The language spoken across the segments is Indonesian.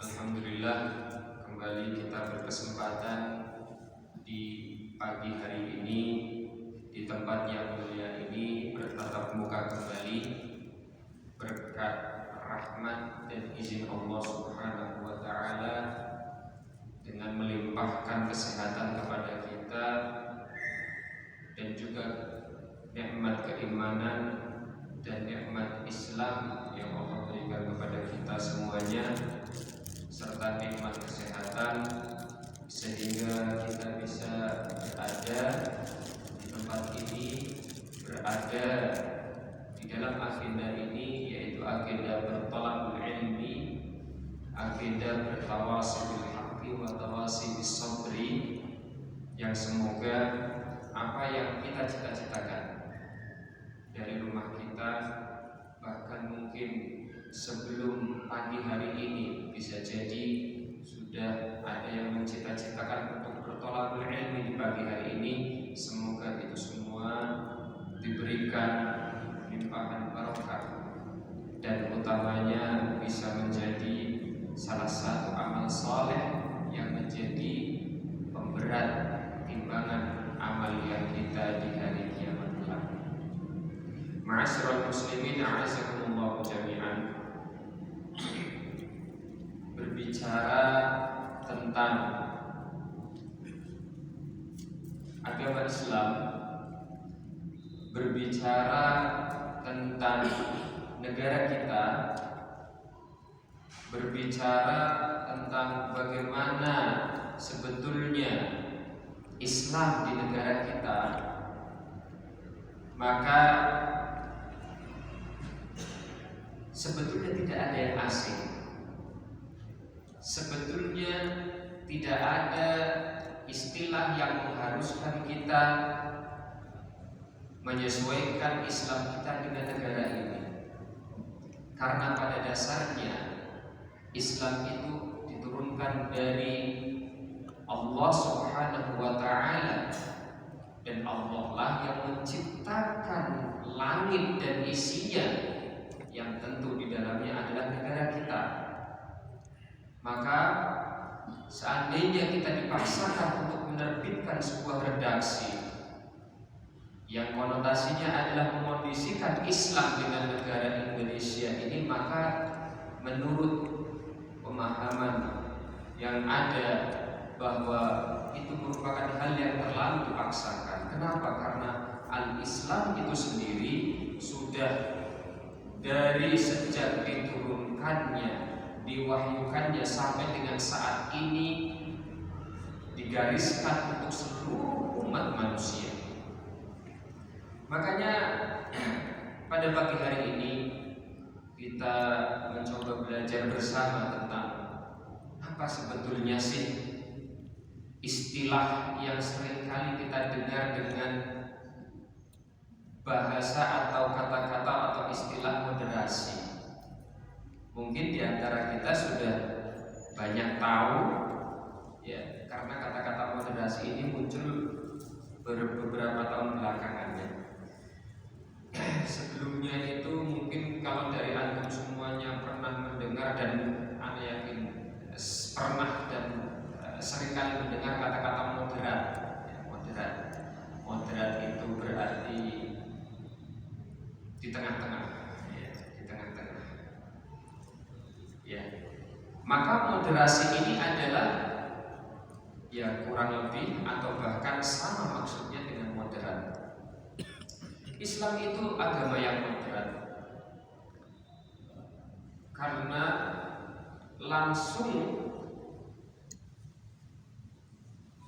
Alhamdulillah, kembali kita berkesempatan di pagi hari ini di tempat yang mulia ini bertatap muka kembali berkat rahmat dan izin Allah Subhanahu wa Ta'ala dengan melimpahkan kesehatan kepada kita dan juga nikmat keimanan dan nikmat Islam yang Allah berikan kepada kita semuanya, serta nikmat kesehatan sehingga kita bisa berada di tempat ini, berada di dalam agenda ini, yaitu agenda berthalabul ilmi, agenda bertawasi bil haqqi wa tawasi bis sabri, yang semoga apa yang kita cita-citakan dari rumah kita, bahkan mungkin sebelum pagi hari ini bisa jadi sudah ada yang mencita-citakan untuk berthalabul ilmi di pagi hari ini. Semoga itu semua diberikan limpahan barokah dan utamanya bisa menjadi salah satu amal saleh yang menjadi pemberat timbangan amal yang kita di hari kiamat kelak. Ma'asyiral muslimin, a'azakumullah jami'an. Berbicara tentang agama Islam, berbicara tentang negara kita, berbicara tentang bagaimana sebetulnya Islam di negara kita, maka sebetulnya tidak ada yang asing. Sebetulnya tidak ada istilah yang mengharuskan kita menyesuaikan Islam kita dengan negara ini. Karena pada dasarnya Islam itu diturunkan dari Allah Subhanahu wa Ta'ala, dan Allah lah yang menciptakan langit dan isinya, yang tentu di dalamnya adalah negara kita. Maka seandainya kita dipaksakan untuk menerbitkan sebuah redaksi yang konotasinya adalah mengondisikan Islam dengan negara Indonesia ini, maka menurut pemahaman yang ada bahwa itu merupakan hal yang terlalu dipaksakan. Kenapa? Karena al-Islam itu sendiri sudah dari sejak diturunkannya, diwahyukannya sampai dengan saat ini digariskan untuk seluruh umat manusia. Makanya pada pagi hari ini kita mencoba belajar bersama tentang apa sebetulnya sih istilah yang seringkali kita dengar dengan bahasa atau kata-kata atau istilah moderasi. Mungkin di antara kita sudah banyak tahu, ya, karena kata-kata moderasi ini muncul beberapa tahun belakangannya. Sebelumnya itu mungkin kalau dari antum semuanya pernah mendengar, dan ana yakin pernah dan seringkali mendengar kata-kata moderat. Ya, moderat itu berarti di tengah-tengah, ya, di tengah-tengah. Ya, maka moderasi ini adalah ya kurang lebih atau bahkan sama maksudnya dengan moderat. Islam itu agama yang moderat karena langsung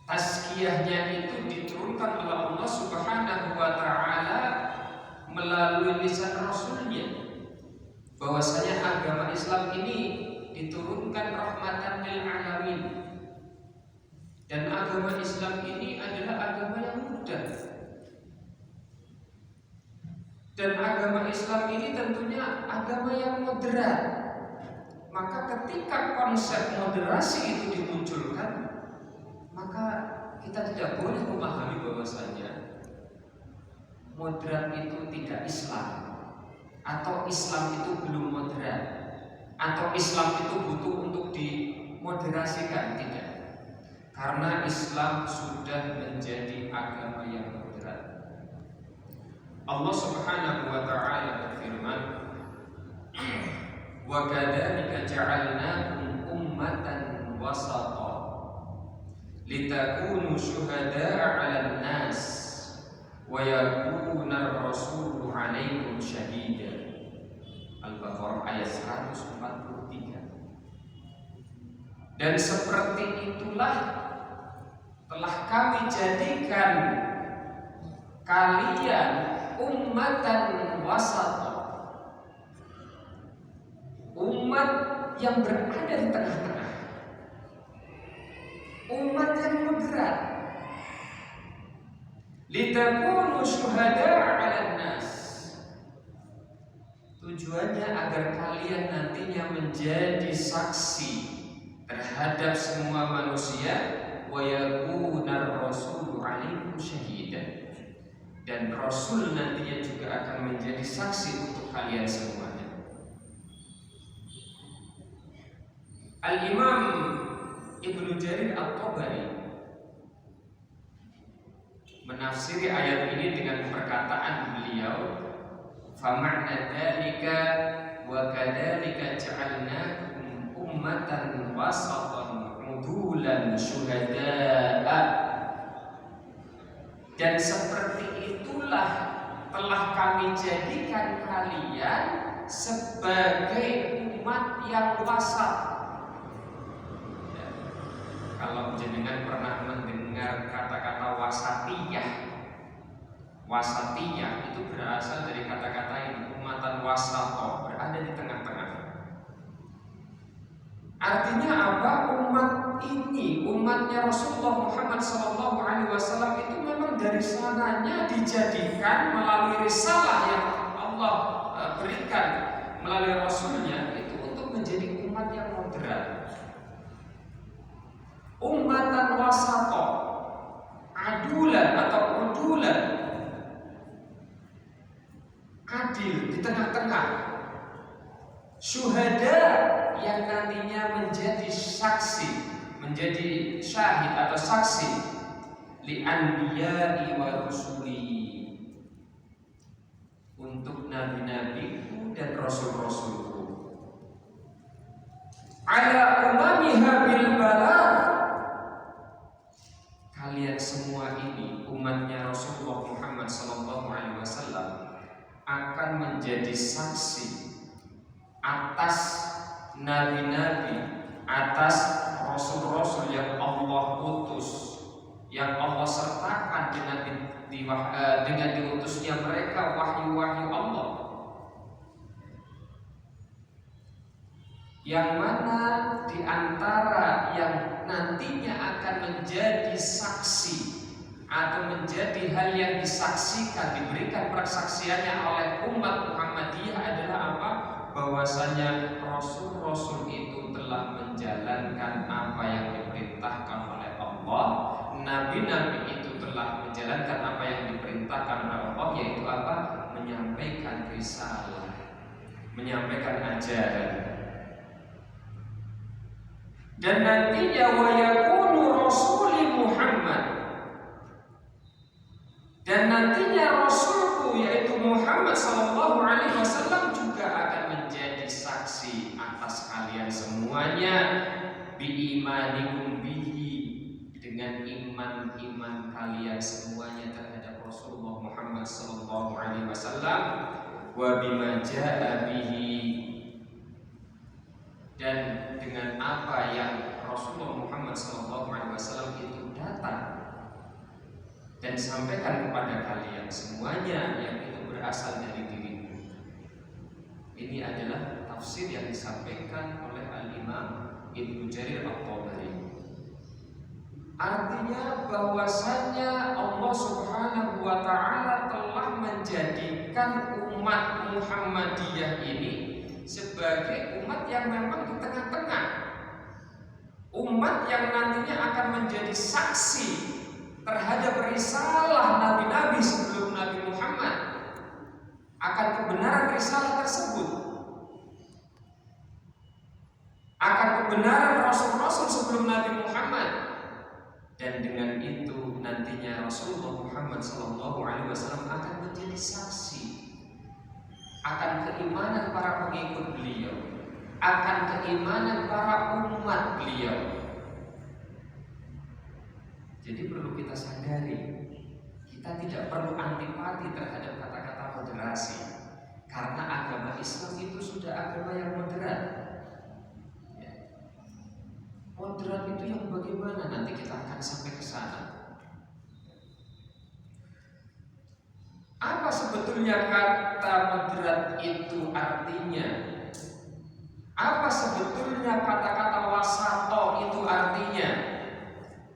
tazkiyahnya itu diturunkan oleh Allah Subhanahu wa Ta'ala melalui lisan Rasulnya, bahwasanya agama Islam ini diturunkan rahmatan lil alamin, dan agama Islam ini adalah agama yang mudah. Dan agama Islam ini tentunya agama yang moderat. Maka ketika konsep moderasi itu dimunculkan, maka kita tidak boleh memahami bahwasanya moderat itu tidak Islam, atau Islam itu belum moderat, atau Islam itu butuh untuk moderasikan, tidak. Karena Islam sudah menjadi agama yang moderat. Allah Subhanahu wa taala berfirman, "Wa kadzalika ja'alnakum ummatan wasata litakunu syuhada'a 'alan nas wa yakuna ar-rasulu 'alaikum syahida." Al-Baqarah ayat 143. Dan seperti itulah telah kami jadikan kalian ummatan wasata, umat yang berada di tengah-tengah, umat yang moderat. Litakunu syuhada'a 'alan nas. Tujuannya agar kalian nantinya menjadi saksi terhadap semua manusia, wa yakunar rasulu 'alaikum syahidan, dan Rasul nantinya juga akan menjadi saksi untuk kalian semuanya. Al-Imam Ibnu Jarir At-Tabari menafsiri ayat ini dengan perkataan beliau, "Fama'na dzalika wa kadzalika ja'alnakum ummatan wasatan 'udulan syuhada'a." Dan seperti itulah telah kami jadikan kalian sebagai umat yang wasat. Ya, kalau jenengan pernah mendengar kata-kata wasatiyah, wasatiyah itu berasal dari kata-kata ini, umatan wasato, berada di tengah-tengah. Artinya apa? Umat ini, umatnya Rasulullah Muhammad SAW itu memang dari sananya dijadikan melalui risalah yang Allah berikan melalui Rasulnya itu untuk menjadi umat yang moderat, umatan wasato, adulan atau udulan, adil di tengah-tengah, syuhada yang nantinya menjadi saksi, menjadi syahid atau saksi li anbiya'i wa rusuli, untuk nabi-nabiku dan rasul-rasulku, ala umamiha bil balagh. Kalian semua ini umatnya Rasulullah Muhammad SAW akan menjadi saksi atas nabi-nabi, atas rasul-rasul yang Allah utus, yang Allah sertakan dengan diutusnya mereka wahyu-wahyu Allah, yang mana di antara yang nantinya akan menjadi saksi atau menjadi hal yang disaksikan, diberikan persaksiannya oleh umat Muhammadiyah adalah apa? Bahwasanya Rasul-Rasul itu telah menjalankan apa yang diperintahkan oleh Allah, Nabi-Nabi itu telah menjalankan apa yang diperintahkan oleh Allah, yaitu apa? Menyampaikan risalah, menyampaikan ajaran. Dan nantinya wa yakunu rasuli Muhammad, dan nantinya Rasulku yaitu Muhammad SAW juga akan menjadi saksi atas kalian semuanya, biimanikum bihi, dengan iman kalian semuanya terhadap Rasulullah Muhammad SAW, wa bima jaa bihi, dan dengan apa yang Rasulullah Muhammad SAW itu datang dan sampaikan kepada kalian semuanya, yang itu berasal dari dirimu. Ini adalah tafsir yang disampaikan oleh Al-Imam Ibnu Jarir At-Tabari. Artinya bahwasanya Allah Subhanahu wa taala telah menjadikan umat Muhammadiyah ini sebagai umat yang memang di tengah-tengah, umat yang nantinya akan menjadi saksi terhadap risalah nabi-nabi sebelum Nabi Muhammad, akan kebenaran risalah tersebut, akan kebenaran Rasul-Rasul sebelum Nabi Muhammad, dan dengan itu nantinya Rasulullah Muhammad SAW akan menjadi saksi akan keimanan para pengikut beliau, akan keimanan para umat beliau. Jadi perlu kita sadari, kita tidak perlu antipati terhadap kata-kata moderasi, karena agama Islam itu sudah agama yang moderat. Moderat itu yang bagaimana? Nanti kita akan sampai ke sana. Apa sebetulnya kata moderat itu artinya? Apa sebetulnya kata-kata wasato itu artinya?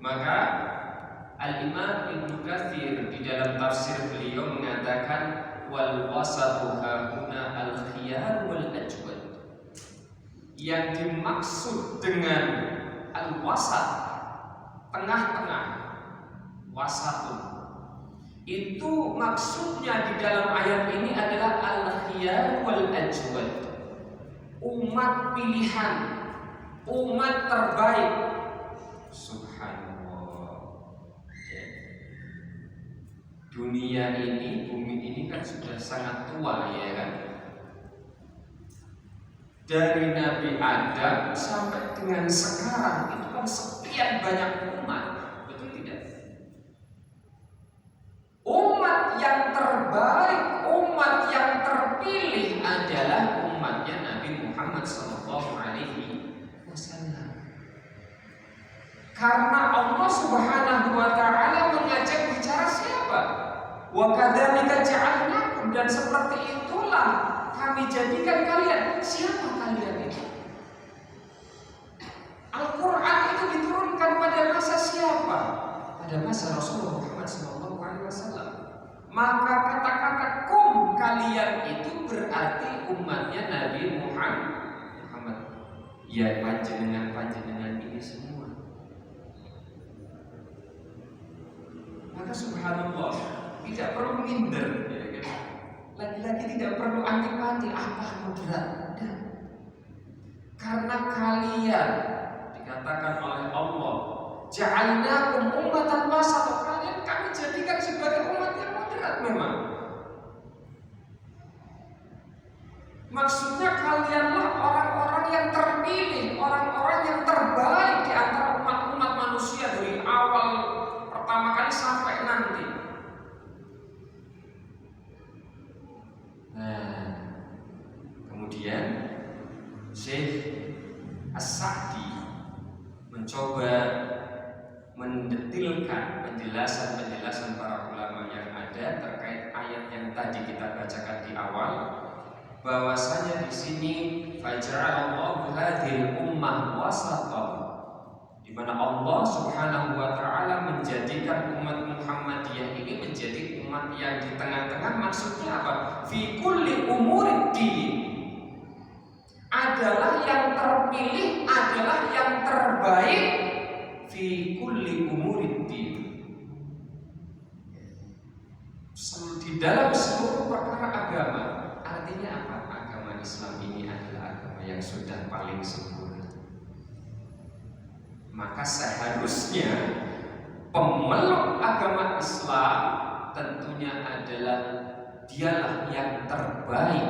Maka Al-Imam Ibnu Katsir di dalam tafsir beliau mengatakan wal wasatu hahuna al-khiyar wal ajwad. Yang dimaksud dengan al-wasat, tengah-tengah, wasatun, itu maksudnya di dalam ayat ini adalah al-khiyar wal ajwad, umat pilihan, umat terbaik. Subhanallah. Dunia ini, bumi ini kan sudah sangat tua, ya kan? Dari Nabi Adam sampai dengan sekarang itu kan sekian banyak umat, betul tidak? Umat yang terbaik, umat yang terpilih adalah umatnya Nabi Muhammad SAW. Karena Allah Subhanahu wa Ta'ala mengajak bicara siapa? Wa kadzalika ja'alnakum, dan seperti itulah kami jadikan kalian. Siapa kalian itu? Al-Quran itu diturunkan pada masa siapa? Pada masa Rasulullah Muhammad SAW. Maka kata-kata kum kalian itu berarti umatnya Nabi Muhammad. Ya, panjenengan ini semua. Maka subhanallah, tidak perlu minder, ya kan? Lagi-lagi tidak perlu antipati apa moderat. Karena kalian dikatakan oleh Allah, ja'alnakum ummatan wasata, kalian kami jadikan sebagai umat yang moderat memang. Maksudnya kalianlah orang-orang yang terpilih, orang-orang yang terbaik di antara umat-umat manusia dari awal pertama kali sampai nanti. Nah, kemudian Syekh As-Sa'di mencoba mendetilkan penjelasan para ulama yang ada terkait ayat yang tadi kita bacakan di awal, bahwasanya di sini faja'alallahu hadhil ummah wasatan, di mana Allah Subhanahu wa Ta'ala menjadikan umat Muhammadiyah ini menjadi umat yang di tengah-tengah. Maksudnya apa? Fi kulli umuriddin, adalah yang terpilih, adalah yang terbaik. Fi kulli umuriddin, di dalam seluruh perkara agama. Artinya apa? Agama Islam ini adalah agama yang sudah paling sempurna. Maka seharusnya pemeluk agama Islam tentunya adalah dialah yang terbaik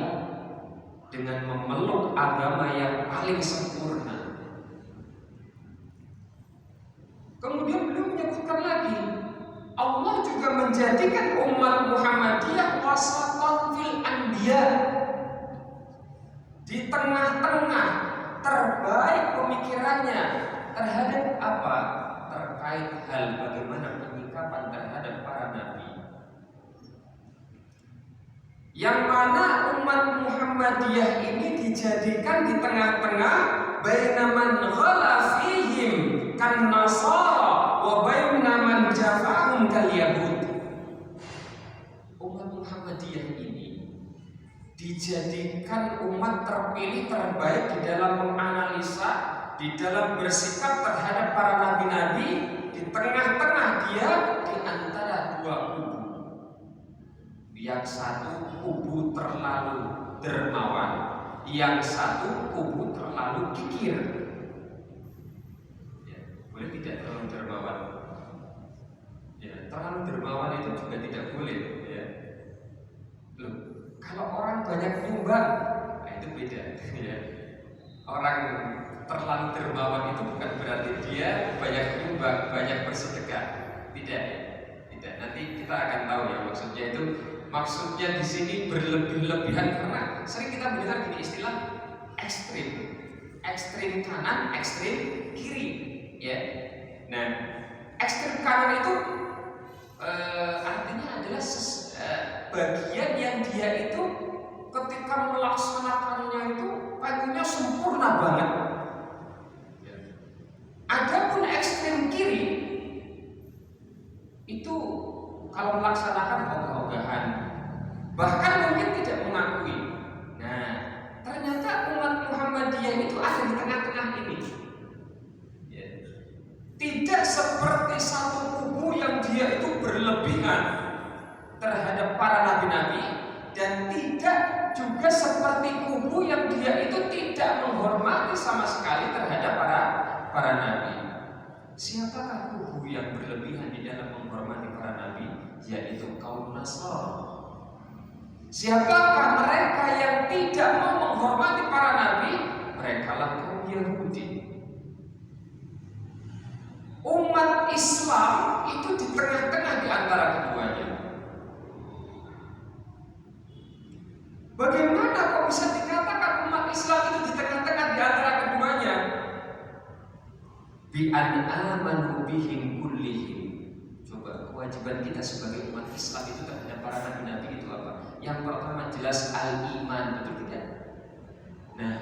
dengan memeluk agama yang paling sempurna. Kemudian beliau menyebutkan lagi, Allah juga menjadikan umat Muhammadiyah wasatan fil anbiya, di tengah-tengah, terbaik pemikirannya terhadap apa? Terkait hal bagaimana penyikapan terhadap para nabi. Yang mana umat Muhammadiyah ini dijadikan di tengah-tengah, baina man ghala fihim kan nasara wa baina man jafahum kal yahud. Umat Muhammadiyah ini dijadikan umat terpilih terbaik di dalam menganalisa, di dalam bersikap terhadap para nabi-nabi. Di tengah-tengah dia di antara dua kubu. Yang satu kubu terlalu dermawan, yang satu kubu terlalu kikir. terlalu dermawan itu juga tidak boleh, ya. Loh, kalau orang banyak nyumbang, nah itu beda, ya. Orang terlalu dermawan itu bukan berarti dia banyak nyumbang, banyak bersedekah, tidak, tidak. Nanti kita akan tahu ya maksudnya itu. Maksudnya di sini berlebih-lebihan karena sering kita mendengar gini istilah ekstrim, ekstrim kanan, ekstrim kiri, ya. Nah, ekstrim kanan itu artinya adalah bagian yang dia itu ketika melaksanakannya itu pengennya sempurna banget. Adapun ekstrem kiri itu kalau melaksanakan ogah-ogahan, bahkan mungkin tidak mengakui. Nah, ternyata umat Muhammadiyah itu ada di tengah-tengah ini. Ya. Tidak seperti satu kubu yang dia itu berlebihan terhadap para nabi-nabi, dan tidak juga seperti kubu yang dia itu tidak menghormati sama sekali terhadap para nabi. Siapakah kubu yang berlebihan di dalam menghormati para nabi? Yaitu kaum Nasrani. Siapakah mereka yang tidak mau menghormati para nabi? Merekalah kaum Yahudi. Umat Islam itu di tengah-tengah di antara keduanya. Bagaimana kok bisa dikatakan umat Islam itu di tengah-tengah di antara keduanya? Bi an amanu bihim kullihim. Coba kewajiban kita sebagai umat Islam itu terhadap para nabi-nabi itu apa? Yang pertama jelas al-iman, betul tidak? Nah,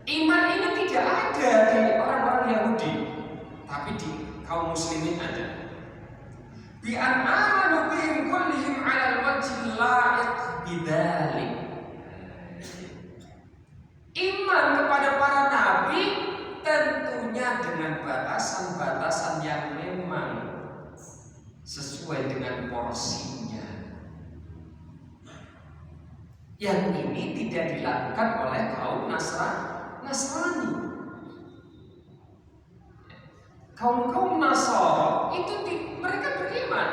iman ini tidak ada di orang-orang Yahudi, tapi di kaum muslimin ada. Bi an amanu bihim kullihim 'alal wajhil la'iq bidzalik. Iman kepada para nabi tentunya dengan batasan-batasan yang memang sesuai dengan porsinya. Yang ini tidak dilakukan oleh kaum Nasrani. Kaum Nasara itu mereka beriman,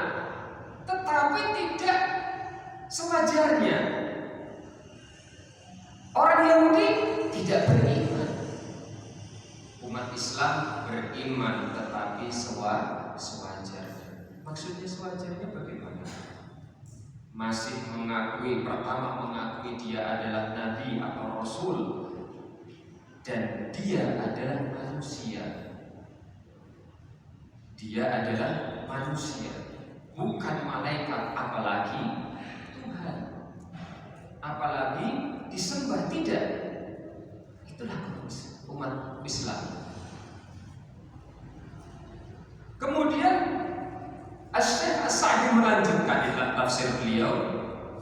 tetapi tidak sewajarnya. Orang Yahudi tidak beriman. Umat Islam beriman tetapi sewajarnya. Maksudnya sewajarnya bagaimana? Masih pertama mengakui dia adalah nabi atau rasul, dan dia adalah manusia. Dia adalah manusia, bukan malaikat, apalagi Tuhan, apalagi disembah, tidak. Itulah umat Islam. Kemudian Asy-Syaikh As-Sa'di melanjutkan di dalam tafsir beliau.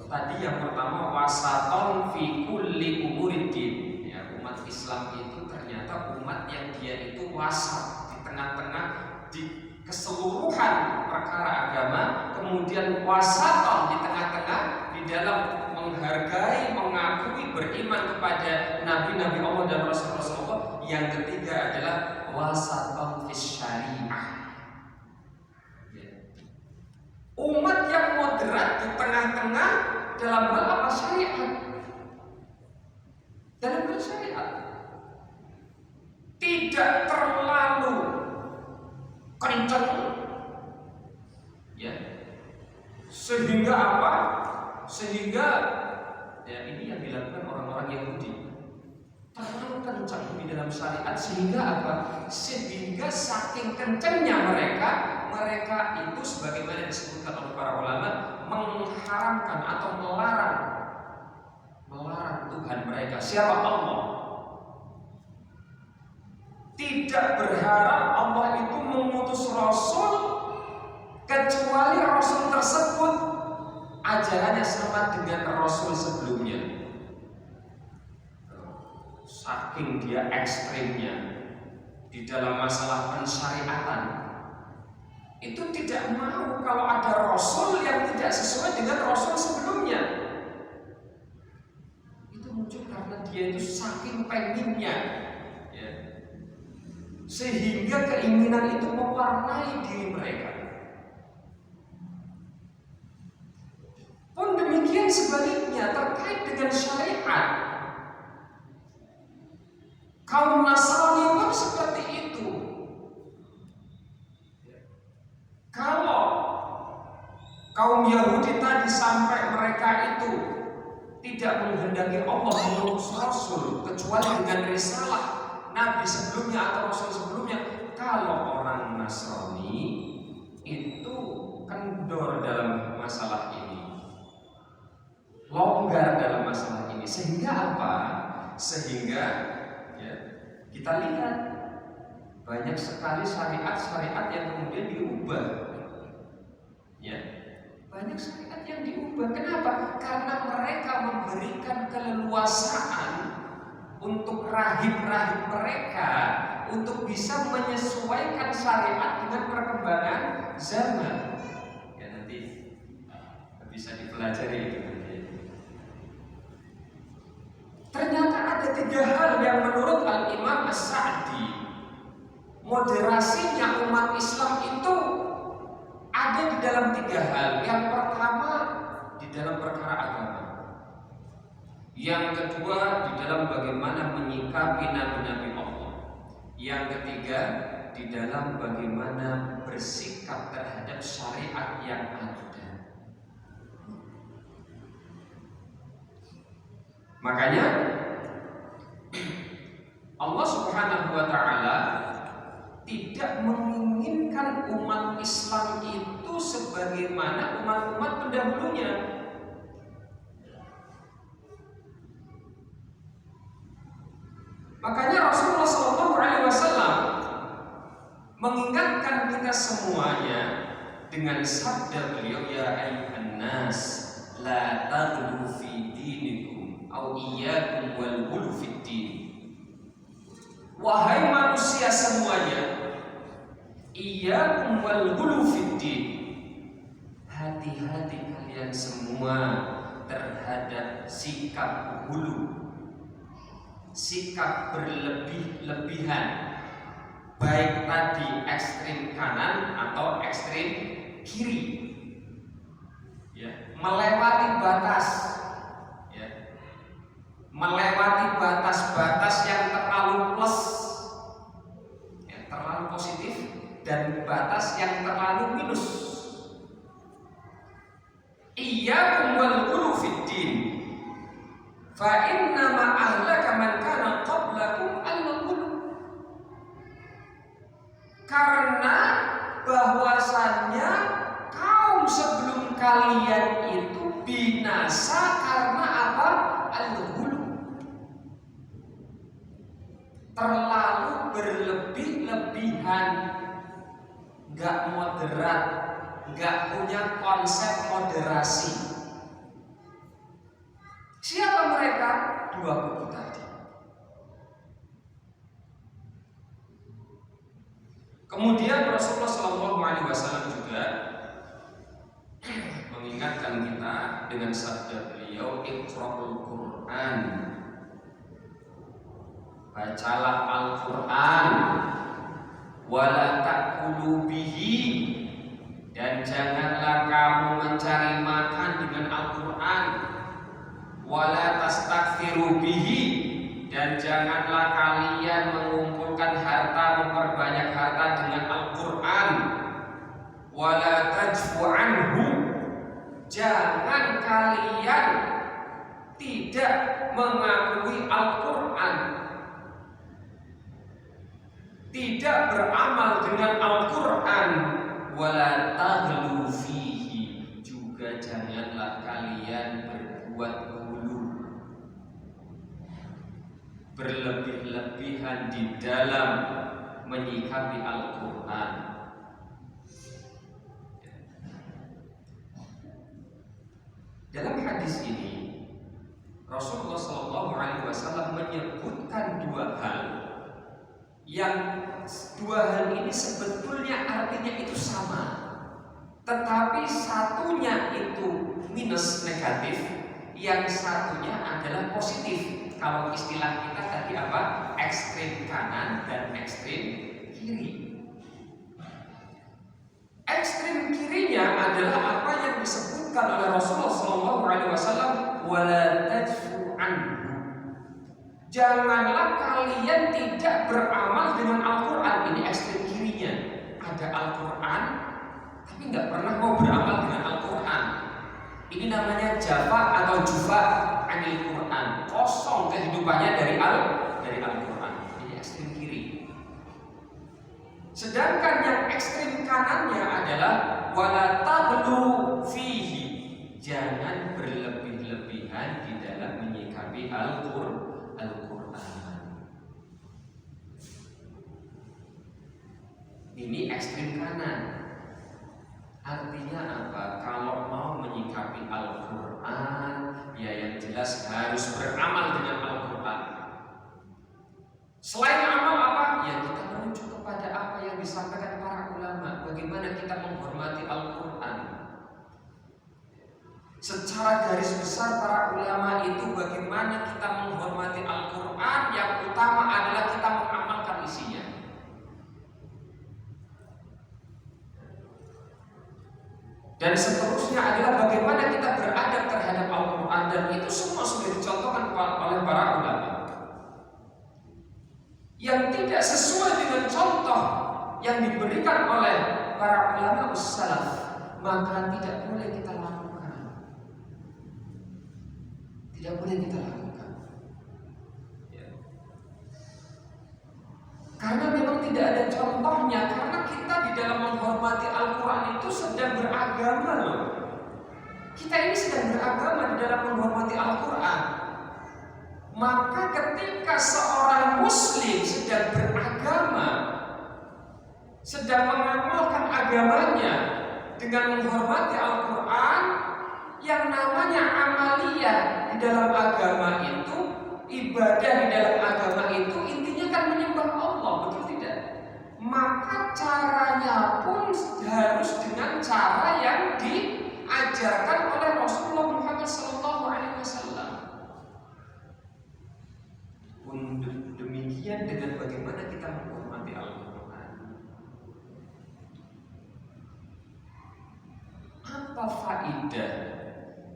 Tadi yang pertama wasaton fi kulli umuriddin. Ya, umat Islam itu ternyata umat yang dia itu wasat di tengah-tengah di keseluruhan perkara agama, kemudian wasaton di tengah-tengah di dalam menghargai, mengakui, beriman kepada nabi-nabi Allah dan rasul-rasul Allah. Yang ketiga adalah wasaton fis syariah. Umat yang moderat di tengah-tengah dalam hal apa? Syariat. Dalam hal syariat tidak terlalu kencang, ya, sehingga apa? Sehingga ya ini yang dilakukan orang-orang Yahudi, terlalu kencang di dalam syariat sehingga apa? Sehingga saking kencangnya mereka itu sebagaimana disebutkan oleh para ulama mengharamkan atau melarang Tuhan mereka, siapa? Allah. Tidak berharap Allah itu mengutus Rasul kecuali Rasul tersebut ajarannya sama dengan Rasul sebelumnya. Saking dia ekstrimnya di dalam masalah pensyariatan, itu tidak mau kalau ada Rasul yang tidak sesuai dengan Rasul sebelumnya. Itu muncul karena dia itu saking penginnya, ya, sehingga keinginan itu mewarnai diri mereka. sebaliknya terkait dengan syariat. Kaum Nasrani pun seperti itu. Kalau kaum Yahudi tadi sampai mereka itu tidak menghendaki Allah mengutus Rasul kecuali dengan risalah Nabi sebelumnya atau Rasul sebelumnya, kalau orang Nasrani itu kendor dalam masalah ini, longgar dalam masalah ini, sehingga apa? Sehingga ya, kita lihat banyak sekali syariat-syariat yang kemudian diubah. Ya, banyak syariat yang diubah. Kenapa? Karena mereka memberikan keleluasaan untuk rahib-rahib mereka untuk bisa menyesuaikan syariat dengan perkembangan zaman. Ya, nanti bisa dipelajari itu nanti. Ternyata ada 3 hal yang menurut Al-Imam As-Sa'di moderasinya umat Islam itu ada di dalam 3 hal. Yang pertama di dalam perkara agama, yang kedua di dalam bagaimana menyikapi nabi-nabi Allah, yang ketiga di dalam bagaimana bersikap terhadap syariat yang ada. Makanya Allah Subhanahu wa ta'ala tidak menginginkan umat Islam itu sebagaimana umat-umat pendahulunya. Makanya Rasulullah SAW mengingatkan kita semuanya dengan sabda beliau, ya ayyuhan nas la taghlu fi dinikum au iyyakum wal ghulu fid din. Wahai manusia semuanya, iyyakum wal ghulu fid din, hati-hati kalian semua terhadap sikap hulu, sikap berlebih-lebihan, baik tadi ekstrim kanan atau ekstrim kiri, ya, melewati batas, ya, melewati batas-batas yang terlalu plus, ya, terlalu positif, dan batas yang terlalu minus. Iyyakum wal ghulu fid din, fa inna ma ahlaka man kana qablakum al-ghulu. Karena bahwasannya kaum sebelum kalian itu binasa karena apa? Al-ghulu, terlalu berlebih-lebihan, gak moderat, gak punya konsep moderasi. Siapa mereka? 2 kubu tadi. Kemudian Rasulullah SAW juga mengingatkan kita dengan sabda beliau, Iqra'ul Qur'an, bacalah Al-Qur'an, wala ta'kulu bihi, dan janganlah kamu mencari makan dengan Al-Qur'an, wala tastakfiru bihi, dan janganlah kalian mengumpulkan harta, memperbanyak harta dengan Al-Qur'an, wala tajfu anhu, jangan kalian tidak mengakui Al-Qur'an, tidak beramal dengan Al-Qur'an, wala taghlu fihi, juga janganlah kalian berbuat hulu, berlebih-lebihan di dalam menyikapi Al-Qur'an. Dalam hadis ini Rasulullah SAW menyebutkan 2 hal, yang 2 hal ini sebetulnya artinya itu sama, tetapi satunya itu minus negatif, yang satunya adalah positif. Kalau istilah kita tadi apa? Ekstrim kanan dan ekstrim kiri. Ekstrim kirinya adalah apa yang disebutkan oleh Rasulullah SAW Janganlah kalian tidak beramal dengan Al-Quran. Ini ekstrem kirinya. Ada Al-Quran, tapi nggak pernah mau beramal dengan Al-Quran. Ini namanya jafa atau jufa anil Quran. Kosong kehidupannya dari Al-Quran. Ini ekstrem kiri. Sedangkan yang ekstrem kanannya adalah wala taghlu fihi. Jangan berlebih-lebihan di dalam menyikapi Al-Quran. Ini ekstrem kanan. Artinya apa? Kalau mau menyikapi Al-Quran, ya yang jelas harus beramal dengan Al-Quran. Selain amal apa? Ya kita merujuk kepada apa yang disampaikan para ulama. Bagaimana kita menghormati Al-Quran. Secara garis besar para ulama itu bagaimana kita menghormati Al-Quran. Yang utama adalah kita mengamalkan isinya. Dan seterusnya adalah bagaimana kita beradab terhadap Al-Quran. Dan itu semua sudah dicontohkan oleh para ulama. Yang tidak sesuai dengan contoh yang diberikan oleh para ulama salaf, maka tidak boleh kita lakukan. Tidak boleh kita lakukan. Karena memang tidak ada contohnya. Karena kita di dalam menghormati Al-Quran itu sedang beragama loh. Kita ini sedang beragama di dalam menghormati Al-Quran. Maka ketika seorang muslim sedang beragama, sedang mengamalkan agamanya dengan menghormati Al-Quran, yang namanya amaliyah di dalam agama itu, ibadah di dalam agama itu intinya kan menyembah Allah, betul tidak? Maka caranya pun harus dengan cara yang diajarkan oleh Rasulullah Muhammad SAW. Demikian dengan bagaimana kita menghormati Al-Quran. Apa faedah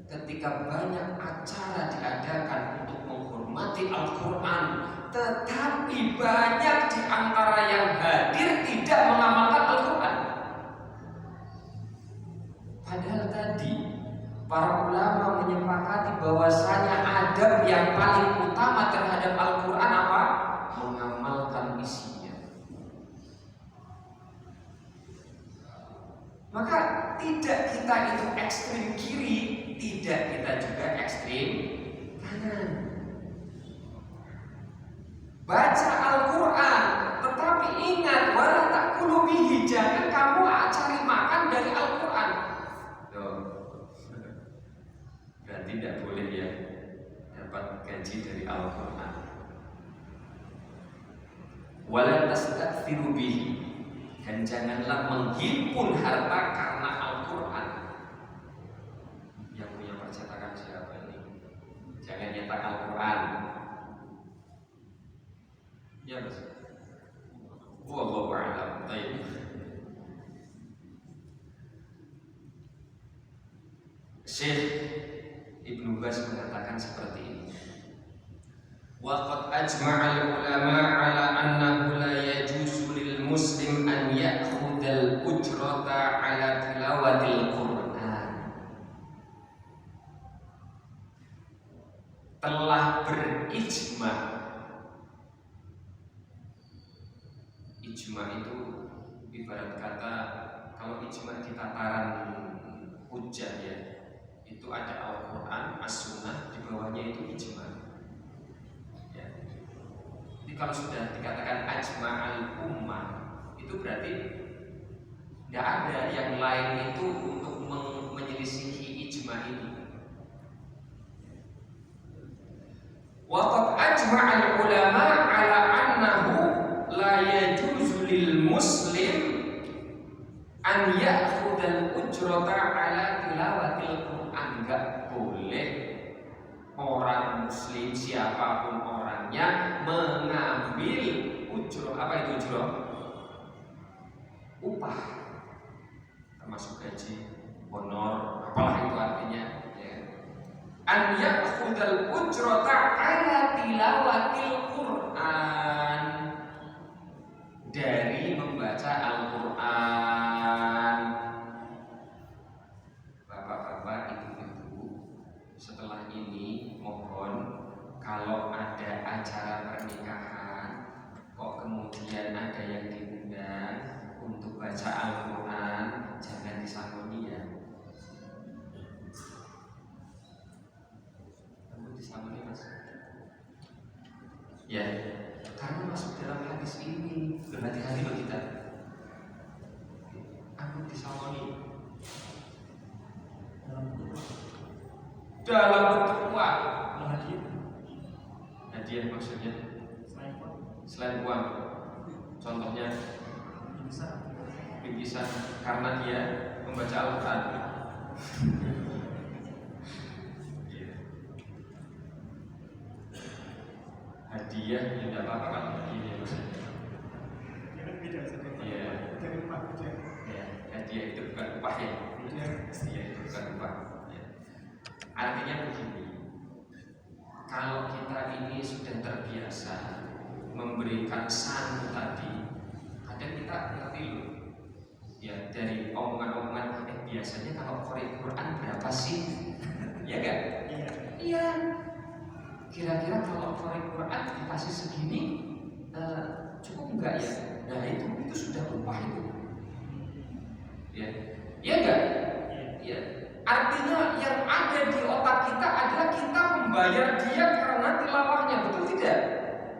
ketika banyak acara diadakan untuk menghormati Al-Quran, tetapi banyak di antara yang hadir tidak mengamalkan Al-Quran? Padahal tadi para ulama menyepakati bahwasanya adab yang paling utama terhadap Al-Quran apa? Mengamalkan isinya. Maka tidak kita itu ekstrem kiri, tidak kita juga ekstrem kanan. Baca Al-Quran, tetapi ingat wala ta'kulu bihi, jangan kamu cari makan dari Al-Quran. Berarti tidak boleh ya dapat gaji dari Al-Quran. Wala tastakthiru bihi, dan janganlah menghimpun harta karena Al-Quran. Yang punya percetakan siapa ini? Jangan nyetak Al-Quran. Ya Mas. Wallahu a'lam. Baik. Syekh Ibnu Baz mengatakan seperti ini. Waqad ajma'al ulama ala annahu la yajuzu lil muslim an ya'khudhal ujrata ala tilawatil Qur'an. Telah berijma. Ijma itu ibarat kata, kalau ijma di tataran hujjah ya, itu ada Al-Quran, As-Sunnah, di bawahnya itu ijma ya. Jadi kalau sudah dikatakan ajma'al ummah, itu berarti tidak ada yang lain itu untuk menyelisihi ijma ini. Waqad ajma'al ulama ala annahu la yajuzu lil muslim an ya'khudhal ujrata ala tilawatil Quran. Enggak boleh orang muslim siapapun orangnya mengambil ujroh. Apa itu ujroh? Upah, termasuk gaji, honor, apalah itu artinya ya. An ya'khudhal ujrata ala tilawatil dari membaca Al-Quran. Bapak-bapak, ibu-ibu, setelah ini mohon kalau ada acara pernikahan kok kemudian ada yang diundang untuk baca Al-Quran, jangan disangoni ya. Kamu disangoni mas? Ya, karena masuk dalam hadis ini. Berhati-hati loh kita. Aku disangoni dalam bentuk uang. Hadiah maksudnya selain uang. Contohnya bingkisan karena dia membaca Al-Quran. Hadiah ya tidak apa-apa kalau hadiah maksudnya. Ya, hadiah itu bukan upah ya. Hadiah itu bukan upah. Ya. Artinya begini, kalau kita ini sudah terbiasa memberikan sanu tadi, kadang kita ngerti loh. Ya dari omongan-omongan, biasanya kalau korek Quran berapa sih? Ya kan? Iya. Kira-kira kalau korek Quran dikasih segini cukup enggak ya? Nah itu sudah upah itu. Ya, iya enggak? Ya. Artinya yang ada di otak kita adalah kita membayar dia karena tilawahnya, betul tidak?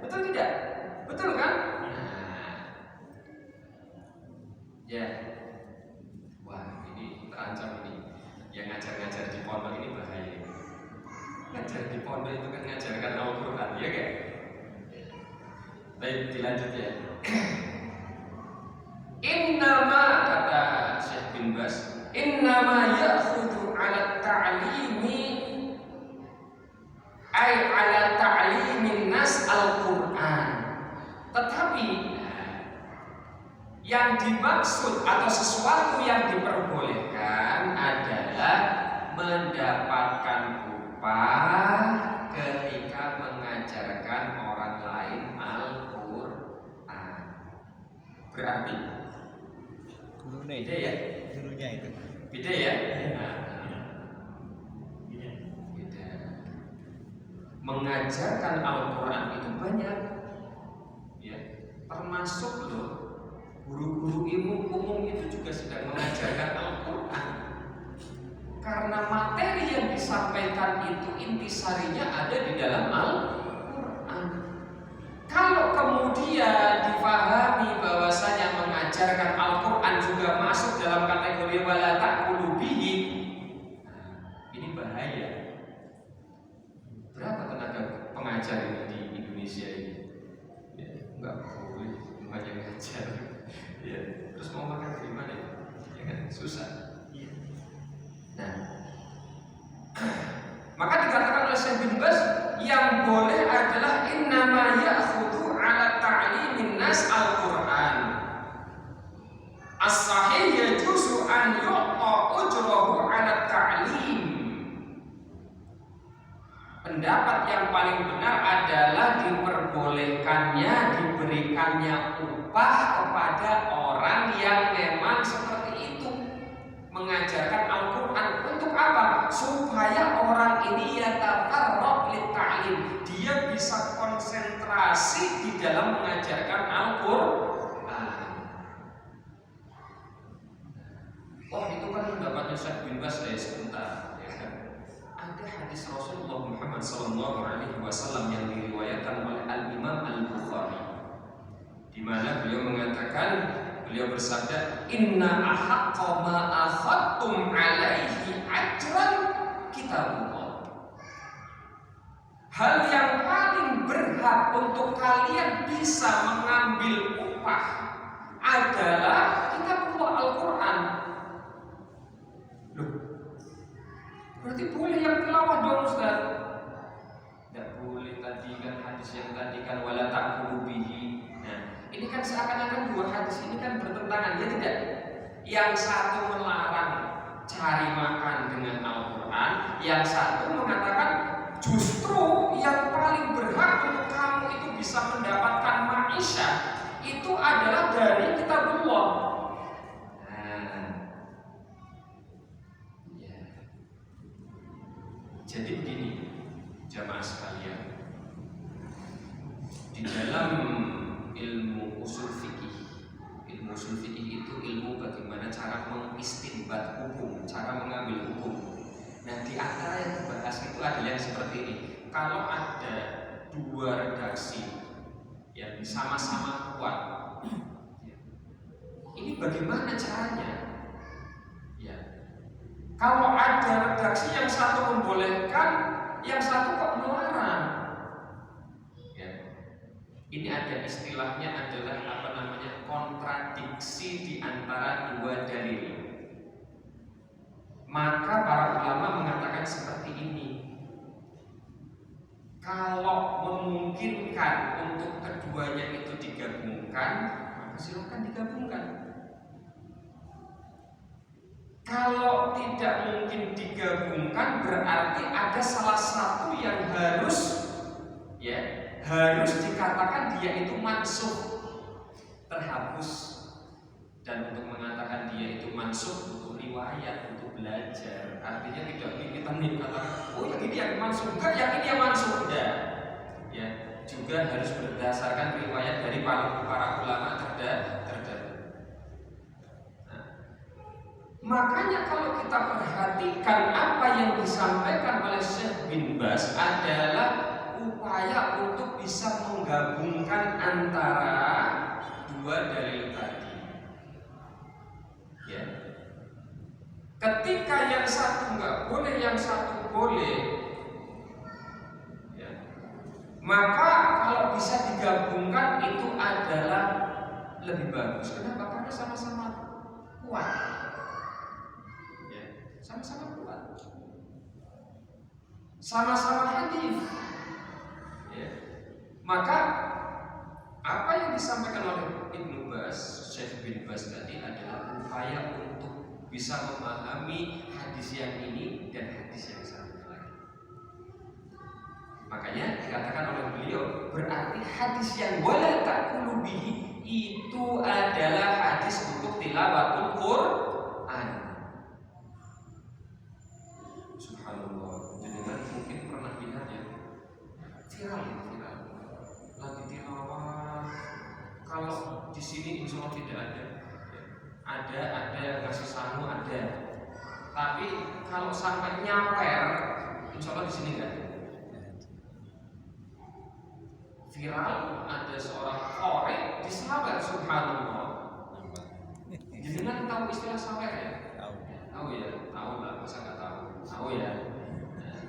Betul tidak? Betul kan? Nah, ya, wah ini terancam ini. Yang ngajar-ngajar di pondok ini bahaya. Ngajar di pondok itu kan ngajarkan Al-Quran, ya kan? Baik, dilanjut ya. Innama, kata Syekh bin Bas, innama ya'khudhu ala ta'limi ay ala ta'limin nas Al-Quran. Tetapi yang dimaksud atau sesuatu yang diperbolehkan adalah mendapatkan upah ketika mengajarkan orang lain Al-Quran. Berarti beda ya? Gurunya itu beda ya? Beda. Mengajarkan Al-Quran itu banyak ya, termasuk loh guru-guru ilmu umum itu juga sedang mengajarkan Al-Quran. Karena materi yang disampaikan itu intisarinya ada di dalam Al-Quran. Kalau kemudian difahami bahwasanya mengajarkan Al-Quran juga masuk dalam kategori wala ta'kulu bihi, ini bahaya. Berapa tenaga pengajar ini di Indonesia ini? Ya, enggak boleh banyak ngajar. Ya, terus mau makan dari mana? Ya kan susah. Nah, maka dikatakan oleh Syekh bin Bas, yang boleh adalah innama ya'khudhu ala ta'limin nas Al-Quran. As-sahih yajuzu an yu'ta ujrahu ala ta'lim. Pendapat yang paling benar adalah diperbolehkannya, diberikannya upah kepada orang yang memang seperti itu, mengajarkan Al-Quran. Untuk apa? Supaya orang ini yatafarraq lit-ta'lim, dia bisa konsentrasi di dalam mengajarkan Al-Quran. Oh, itu kan pendapatnya Syekh bin Bas sebentar. Ada hadis Rasulullah Muhammad SAW yang diriwayatkan oleh Al-Imam Al-Bukhari, di mana beliau mengatakan, beliau bersabda, inna ahaqqa ma akhadtum alaihi ajran kitabullah. Hal yang paling berhak untuk kalian bisa mengambil upah adalah kitabullah Al-Quran. Loh, berarti boleh yang tilawah dong Ustaz? Tidak boleh, tadi kan hadis yang tadi kan wala ta'kulu bihi. Nah, ini kan seakan-akan dua hadis ini kan bertentangan, ya tidak? Yang satu melarang cari makan dengan Al-Quran, yang satu mengatakan justru yang paling berhak untuk kamu itu bisa mendapatkan ma'isyah itu adalah bagaimana cara mengistinbat hukum, cara mengambil hukum. Nah, di antara yang dibahas itu adalah yang seperti ini. Kalau ada dua redaksi yang sama-sama kuat, ini bagaimana caranya? Ya. Kalau ada redaksi yang satu membolehkan, yang satu kok melarang. Ya. Ini ada istilahnya adalah kontradiksi di antara dua dalil. Maka para ulama mengatakan seperti ini. Kalau memungkinkan untuk keduanya itu digabungkan, maka silakan digabungkan. Kalau tidak mungkin digabungkan, berarti ada salah satu yang harus dikatakan dia itu mansukh, terhapus. Dan untuk mengatakan dia itu mansukh butuh riwayat, untuk belajar. Artinya tidak kita mengatakan, oh yang ini yang mansukh, enggak, yang ini yang mansukh, enggak. Ya, juga harus berdasarkan riwayat dari para ulama terdahulu. Nah, makanya kalau kita perhatikan apa yang disampaikan oleh Syekh bin Baz adalah upaya untuk bisa menggabungkan antara dua dalil tadi. Ya. Ketika yang satu nggak boleh, yang satu boleh, ya, maka kalau bisa digabungkan itu adalah lebih bagus. Kenapa? Karena sama-sama kuat. Ya, sama-sama kuat. Sama-sama hadis. Ya. Maka apa yang disampaikan oleh Ibnu Baz, Syekh bin Baz tadi adalah upaya untuk bisa memahami hadis yang ini dan hadis yang satu lagi. Makanya dikatakan oleh beliau, berarti hadis yang wala ta'kulu bihi itu adalah hadis untuk tilawatul Quran. Subhanallah. Jadi mungkin pernah lihat ya, viral. Lagi tilawah. Kalau di sini insya Allah tidak ada. Ada kasih sanu ada. Tapi kalau sampai nyamper, insya Allah di sini nggak ada. Viral ada seorang korek di sawer, subhanallah. Jadi kan tahu istilah sawer ya? Tahu ya, tahu lah, masa nggak tahu? Tahu ya. Nah,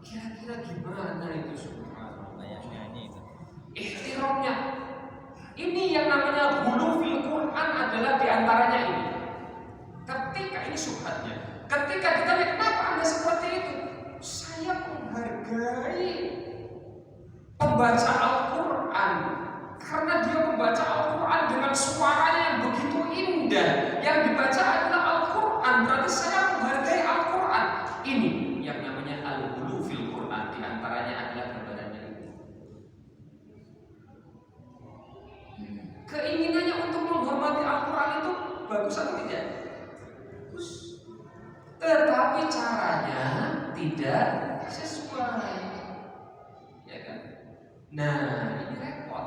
kira-kira gimana itu subhanallah? Ihtiramnya. Ini yang namanya ghulu fil Quran adalah diantaranya ini. Ketika ini syubhatnya, ketika ditanya kenapa Anda seperti itu, saya menghargai pembaca Al-Quran karena dia membaca Al-Quran dengan suaranya yang begitu indah. Yang dibaca adalah Al-Quran, berarti saya menghargai Al-Quran. Ini yang namanya al-ghulu fil Quran, diantaranya adalah gambarannya ini. Keinginannya untuk menghormati Al-Quran itu bagus atau tidak? Bagus. Tetapi caranya tidak sesuai. Ya kan? Nah, ini repot.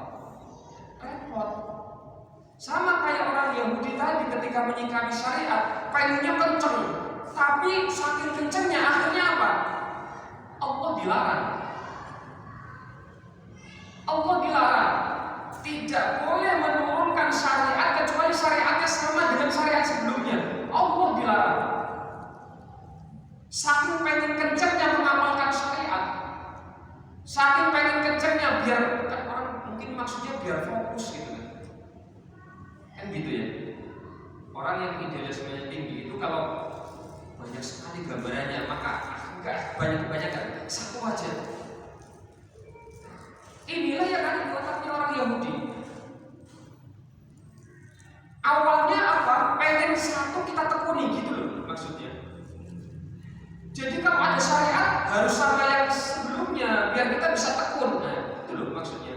Sama kayak orang Yahudi tadi ketika menyikapi syariat, pengennya kenceng, tapi saking kencengnya akhirnya apa? Allah dilarang. Tidak boleh menurunkan syariat kecuali syariatnya sama dengan syariat sebelumnya. Allah dilarang. Saking pengen kencengnya mengamalkan syariat, saking pengen kencengnya biar kan orang mungkin maksudnya biar fokus gitu kan gitu ya. Orang yang idealismenya tinggi itu kalau banyak sekali gambarannya maka enggak banyak-banyakan, satu aja. Inilah yang ada di otaknya orang Yahudi. Awalnya apa? Pengen satu kita tekuni gitu loh maksudnya. Jadi kalau ada syariat harus sama yang sebelumnya biar kita bisa tekun. Nah, itu loh maksudnya.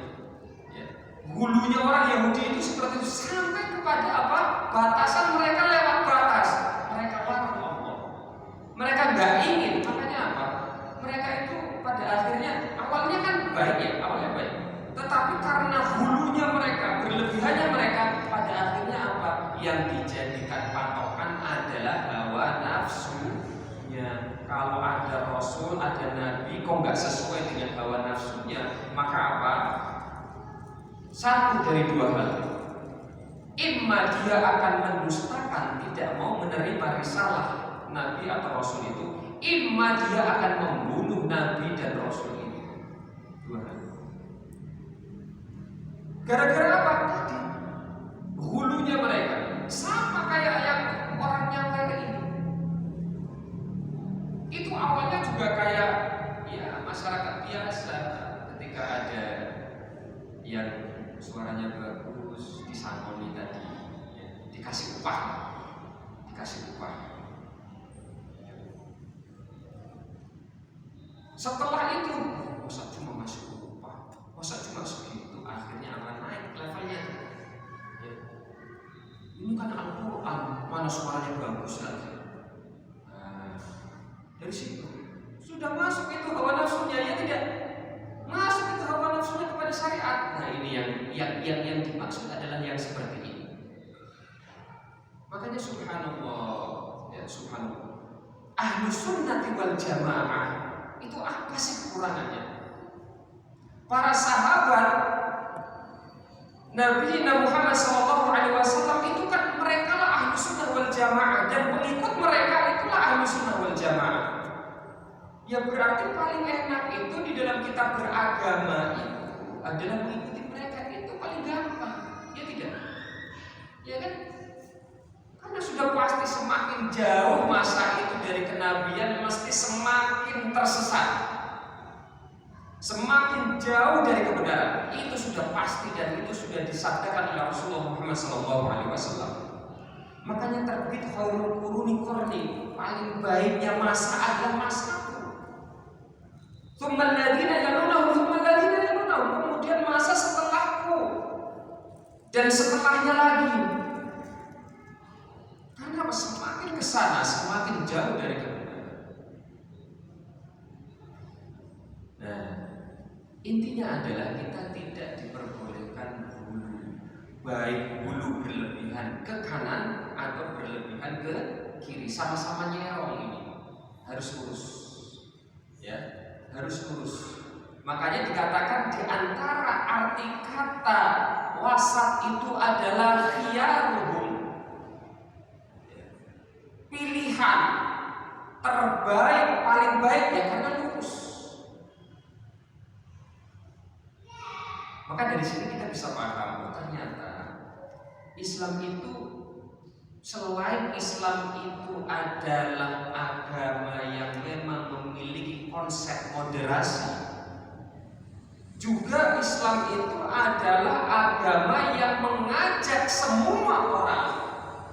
Ya. Hulunya orang Yahudi itu seperti itu sampai kepada apa? Batasan mereka lewat batas. Mereka larang Allah. Mereka nggak ingin. Makanya apa? Mereka itu pada akhirnya awalnya kan baik ya, awalnya baik. Tetapi karena hulunya mereka, berlebihannya mereka, pada akhirnya apa? Yang dijadikan patokan adalah hawa nafsunya. Kalau ada Rasul, ada Nabi, kok nggak sesuai dengan hawa nafsunya, maka apa? Satu dari dua hal. Imma dia akan mendustakan, tidak mau menerima risalah Nabi atau Rasul itu. Imma dia akan membunuh Nabi dan Rasul ini. Dua hal. Gara-gara apa? Tadi hulunya mereka sama kayak yang orangnya kayak ini. Itu awalnya juga kayak ya masyarakat biasa, ketika ada yang suaranya bagus disangoni tadi, ya, dikasih upah. Setelah itu, masa cuma masuk upah, masa cuma segitu, akhirnya akan naik levelnya. Ya. Ini kan Al-Quran, mana suaranya bagus lagi. Nah, dari situ sudah masuk itu hawa nafsunya, ya tidak? Masuk itu hawa nafsunya kepada syariat. Nah ini yang dimaksud adalah yang seperti ini. Makanya subhanallah, ya subhanallah. Ahlus sunnati wal jamaah itu apa sih kekurangannya? Para sahabat Nabi Muhammad SAW itu kan mereka lah ahlus sunnah wal jamaah, dan pengikut mereka itulah ahlus sunnah wal jamaah. Ya berarti paling enak itu di dalam kita beragama itu adalah mengikuti mereka, itu paling gampang, ya tidak? Ya kan? Karena sudah pasti semakin jauh masa itu dari kenabian, mesti semakin tersesat, semakin jauh dari kebenaran. Itu sudah pasti dan itu sudah disabdakan oleh Rasulullah Muhammad SAW. Makanya terbit khairul quruni qarni, paling baiknya masa adalah masaku. Tsummal ladzina yalunahum, tsummal ladzina yalunahum, kemudian masa setelahku dan setelahnya lagi. Karena semakin kesana semakin jauh dari kebenaran. Nah, intinya adalah kita tidak diperbolehkan hulu, baik hulu berlebihan ke kanan atau berlebihan ke kiri, sama-sama nyerong. Ini harus lurus, ya, harus lurus. Makanya dikatakan di antara arti kata wasat itu adalah khiyaruhum, pilihan terbaik, paling baik ya karena lurus. Maka dari sini kita bisa paham, ternyata Islam itu, selain Islam itu adalah agama yang memang memiliki konsep moderasi, juga Islam itu adalah agama yang mengajak semua orang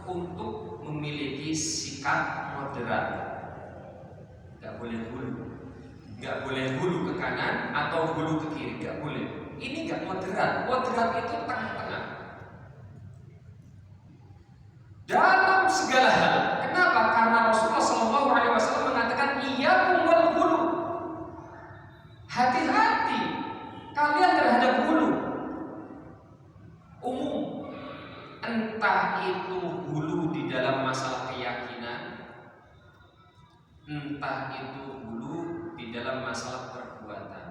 untuk memiliki sikap moderat. Gak boleh hulu ke kanan atau hulu ke kiri, gak boleh. Ini gak moderat. Moderat itu tengah-tengah dalam segala hal. Kenapa? Karena Rasulullah SAW mengatakan iyyakum wal hulu, hati-hati kalian terhadap hulu umum, entah itu hulu di dalam masalah keyakinan, entah itu hulu di dalam masalah perbuatan.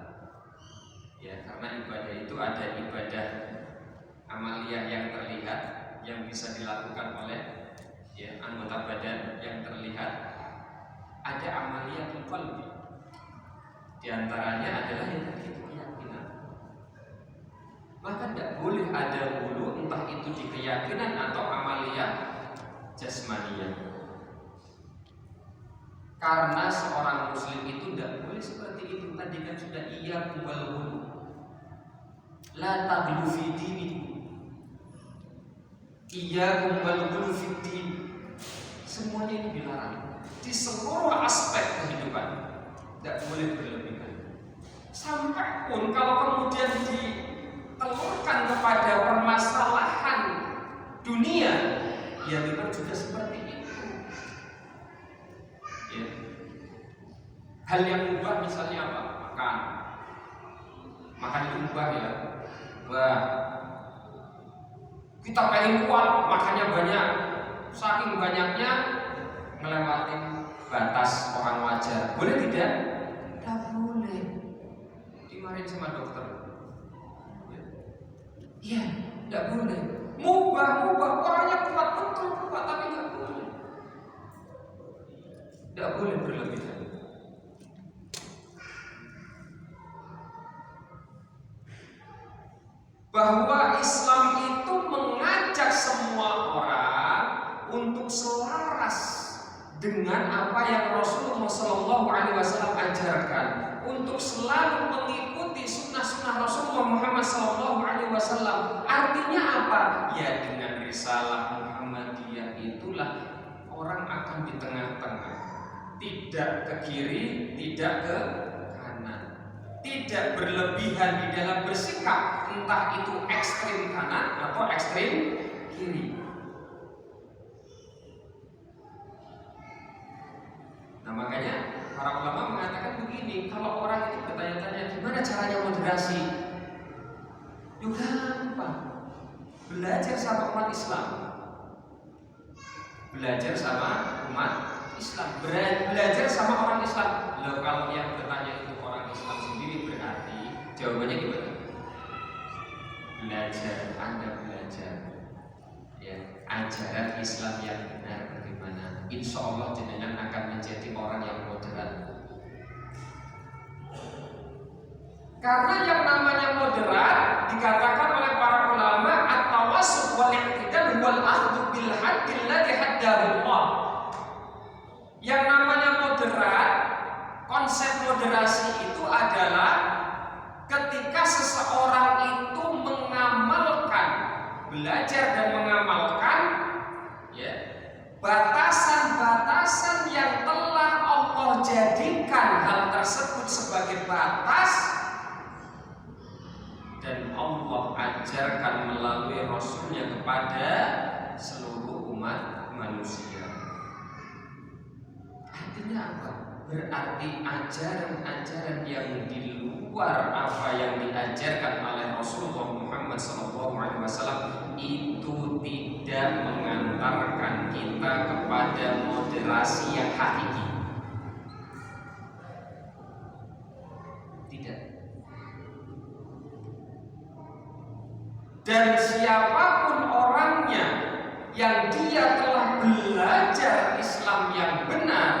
Ya, karena ibadah itu ada ibadah amaliyah yang terlihat, yang bisa dilakukan oleh ya anggota badan yang terlihat. Ada amaliyah qalbi, di antaranya adalah yang itu keyakinan. Maka tidak boleh ada hulu, entah itu di keyakinan atau amaliyah jasmaniyah. Karena seorang muslim itu tidak boleh seperti itu. Tadi kan sudah iya wal hulu, la taghlu fi dinikum, iyyakum wal hulu fi din. Semuanya ini dilarang di seluruh aspek kehidupan, tidak boleh berlebihan. Sampai pun kalau kemudian ditelurkan kepada permasalahan dunia, ya memang juga seperti itu. Ya. Hal yang mubah misalnya apa? Makan itu mubah ya. Wah, kita pengen kuat, makannya banyak. saking banyaknya ngelewatin batas orang wajar. Boleh tidak? Tidak boleh. Dimarahin sama dokter. Iya, tidak boleh. Mubah orangnya kuat betul kuat, tapi tidak boleh. Tidak boleh berlebihan. Bahwa Islam itu mengajak semua orang untuk selaras dengan apa yang Rasulullah SAW ajarkan, untuk selalu mengikuti sunnah-sunnah Rasulullah Muhammad SAW. Artinya apa? Ya, dengan risalah Muhammadiyah itulah orang akan di tengah-tengah, tidak ke kiri, tidak ke kanan, tidak berlebihan di dalam bersikap, entah itu ekstrim kanan atau ekstrim kiri. Nah, makanya para ulama mengatakan begini, kalau orang itu bertanya-tanya gimana caranya moderasi, juga gampang. Belajar sama umat Islam. Belajar sama umat Islam. Belajar sama orang Islam. Loh, kalau yang bertanya itu orang Islam sendiri, berarti jawabannya gimana? Belajar, Anda belajar ya, ajaran Islam yang benar bagaimana. Insya Allah jenengan akan menjadi orang yang moderat. Karena yang namanya moderat dikatakan oleh para ulama at-tawassut wal i'tidal wal akhdhu bil haddil ladzi haddahullah. Yang namanya moderat, konsep moderasi itu adalah ketika seseorang itu mengamalkan, belajar dan mengamalkan ya, batasan-batasan yang telah Allah jadikan hal tersebut sebagai batas dan Allah ajarkan melalui Rasulnya kepada seluruh umat manusia. Artinya apa? Berarti ajaran-ajaran yang di luar apa yang diajarkan oleh Rasulullah Muhammad SAW itu tidak mengantarkan kita kepada moderasi yang hakiki. Tidak. Dan siapapun orangnya yang dia telah belajar Islam yang benar,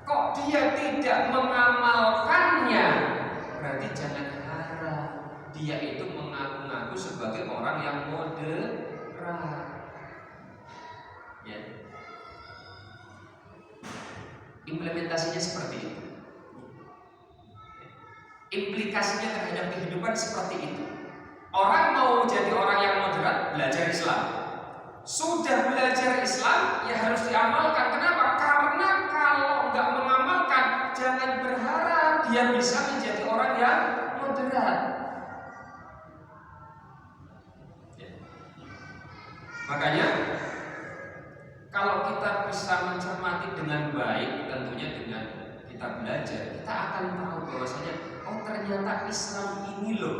kok dia tidak mengamalkannya, berarti jangan harap dia itu mengaku-ngaku sebagai orang yang moderat. Ya. Implementasinya seperti itu. Implikasinya terhadap kehidupan seperti itu. Orang mau jadi orang yang moderat, belajar Islam. Sudah belajar Islam, ya harus diamalkan. Kenapa? Karena kalau nggak mengamalkan, jangan berharap dia bisa menjadi orang yang moderat. Ya. Makanya, kalau kita bisa mencermati dengan baik, tentunya dengan kita belajar, kita akan tahu bahwasanya, oh ternyata Islam ini loh,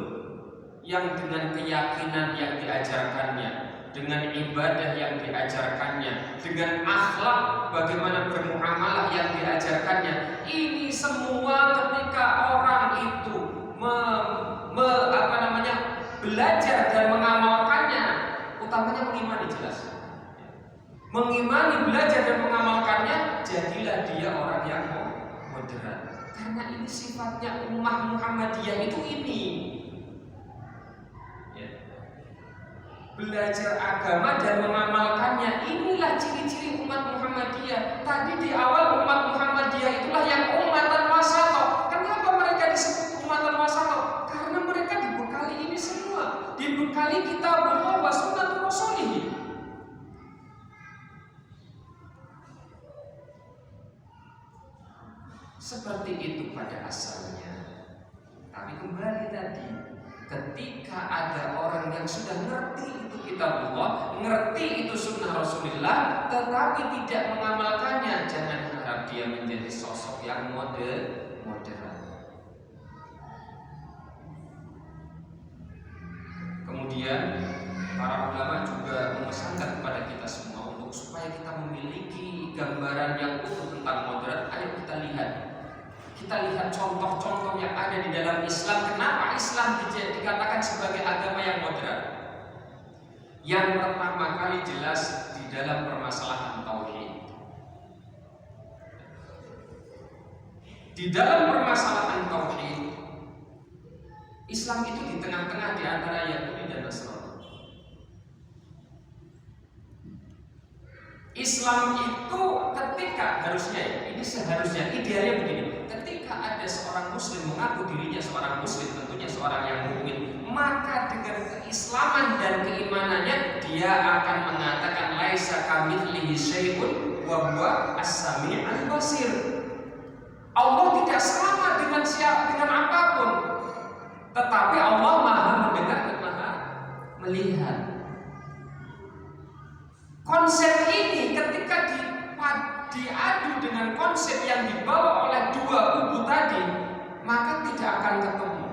yang dengan keyakinan yang diajarkannya, dengan ibadah yang diajarkannya, dengan akhlak bagaimana bermuamalah yang diajarkannya, ini semua ketika orang itu belajar dan mengamalkannya, utamanya mengimani, jelas. Mengimani, belajar dan mengamalkannya, jadilah dia orang yang moderat. Karena ini sifatnya umat Muhammadiyah itu ini. Belajar agama dan mengamalkannya, inilah ciri-ciri umat Muhammadiyah. Tadi di awal umat Muhammadiyah itulah yang ummatan wasatoh. Kenapa mereka disebut ummatan wasatoh? Karena mereka dibekali ini semua, dibekali kitabullah wa sunnatul rasulih. Seperti itu pada asalnya. Tapi kembali tadi, ketika ada orang yang sudah ngerti itu kitabullah, ngerti itu sunnah Rasulullah, tetapi tidak mengamalkannya, jangan harap dia menjadi sosok yang moderat. Kemudian para ulama juga memesankan kepada kita semua untuk kita lihat contoh-contoh yang ada di dalam Islam. Kenapa Islam dikatakan sebagai agama yang moderat? Yang pertama kali jelas di dalam permasalahan tauhid. Di dalam permasalahan tauhid, Islam itu di tengah-tengah di antara Yahudi dan Nasrani. Islam itu ketika ini seharusnya idealnya begini, ketika ada seorang muslim mengaku dirinya seorang muslim, tentunya seorang yang mukmin, maka dengan keislaman dan keimanannya dia akan mengatakan laisa kamitslihi syai'un wa huwa as-sami'ul basir. Allah tidak sama dengan apapun, tetapi Allah Maha mendengar dan Maha melihat. Konsep ini ketika diadu dengan konsep yang dibawa oleh dua kubu tadi, maka tidak akan ketemu.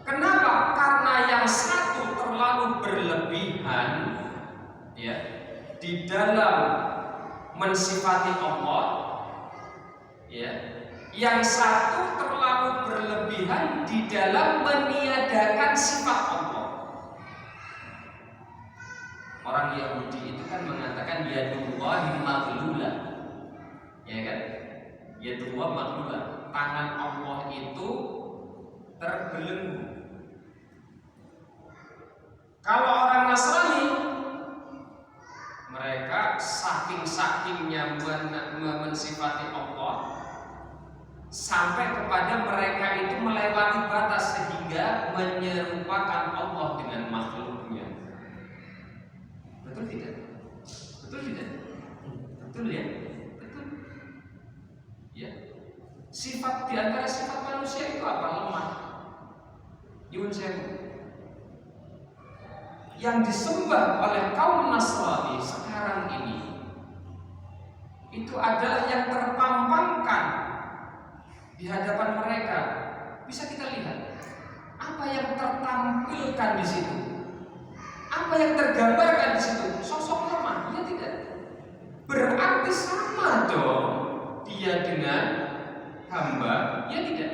Kenapa? Karena yang satu terlalu berlebihan ya di dalam mensifati Allah, ya. Yang satu terlalu berlebihan di dalam meniadakan sifat Allah. Orang Yahudi itu kan mengatakan yadullahi maghlulah, ya kan? Yadullah maghlulah, tangan Allah itu terbelenggu. Kalau orang Nasrani, mereka saking-sakingnya mensifati Allah, sampai kepada mereka itu melewati batas sehingga menyerupakan Allah dengan makhluknya. Betul tidak? Betul tidak? Betul ya? Betul. Ya. Sifat di antara sifat manusia itu apa? Lemah. Yun sewu. Yang disembah oleh kaum Nasrani sekarang ini itu adalah yang terpampangkan di hadapan mereka. Bisa kita lihat apa yang tertampilkan di situ, apa yang tergambarkan di situ. Sosok lemah, ya tidak. Berarti sama dong dia dengan hamba, ya tidak.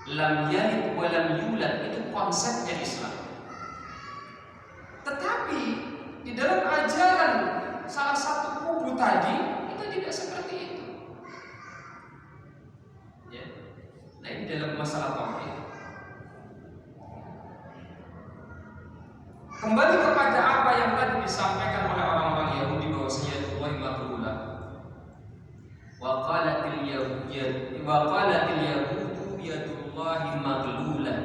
Lam yalid wa lam yulad, itu konsepnya Islam. Tetapi di dalam ajaran salah satu kubu tadi itu tidak seperti itu. Ya. Nah, ini dalam masalah tauhid. Kembali kepada apa yang tadi disampaikan oleh orang-orang Yahudi bahwasanya Allah maghlulah. Wa qalatil yahudu yadullahi maghlulah.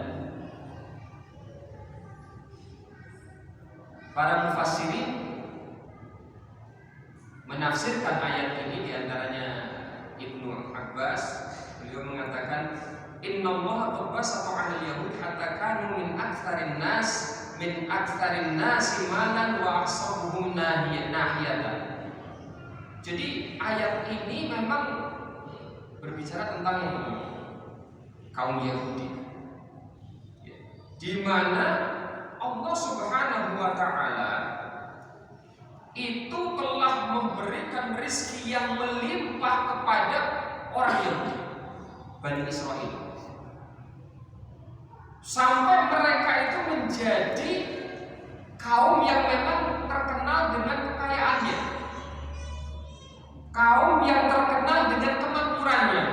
Para mufassirin menafsirkan ayat ini, diantaranya Ibnu Abbas, beliau mengatakan innallaha tabbasata 'alal yahud hatta kanu min aktsarin nasi malan wa ahsabuhum nahiyatan. Jadi ayat ini memang berbicara tentang kaum Yahudi, di mana Allah Subhanahu wa taala itu telah memberikan rezeki yang melimpah kepada orang Yahudi, Bani Israel, sampai mereka itu menjadi kaum yang memang terkenal dengan kekayaannya, kaum yang terkenal dengan kemakmurannya.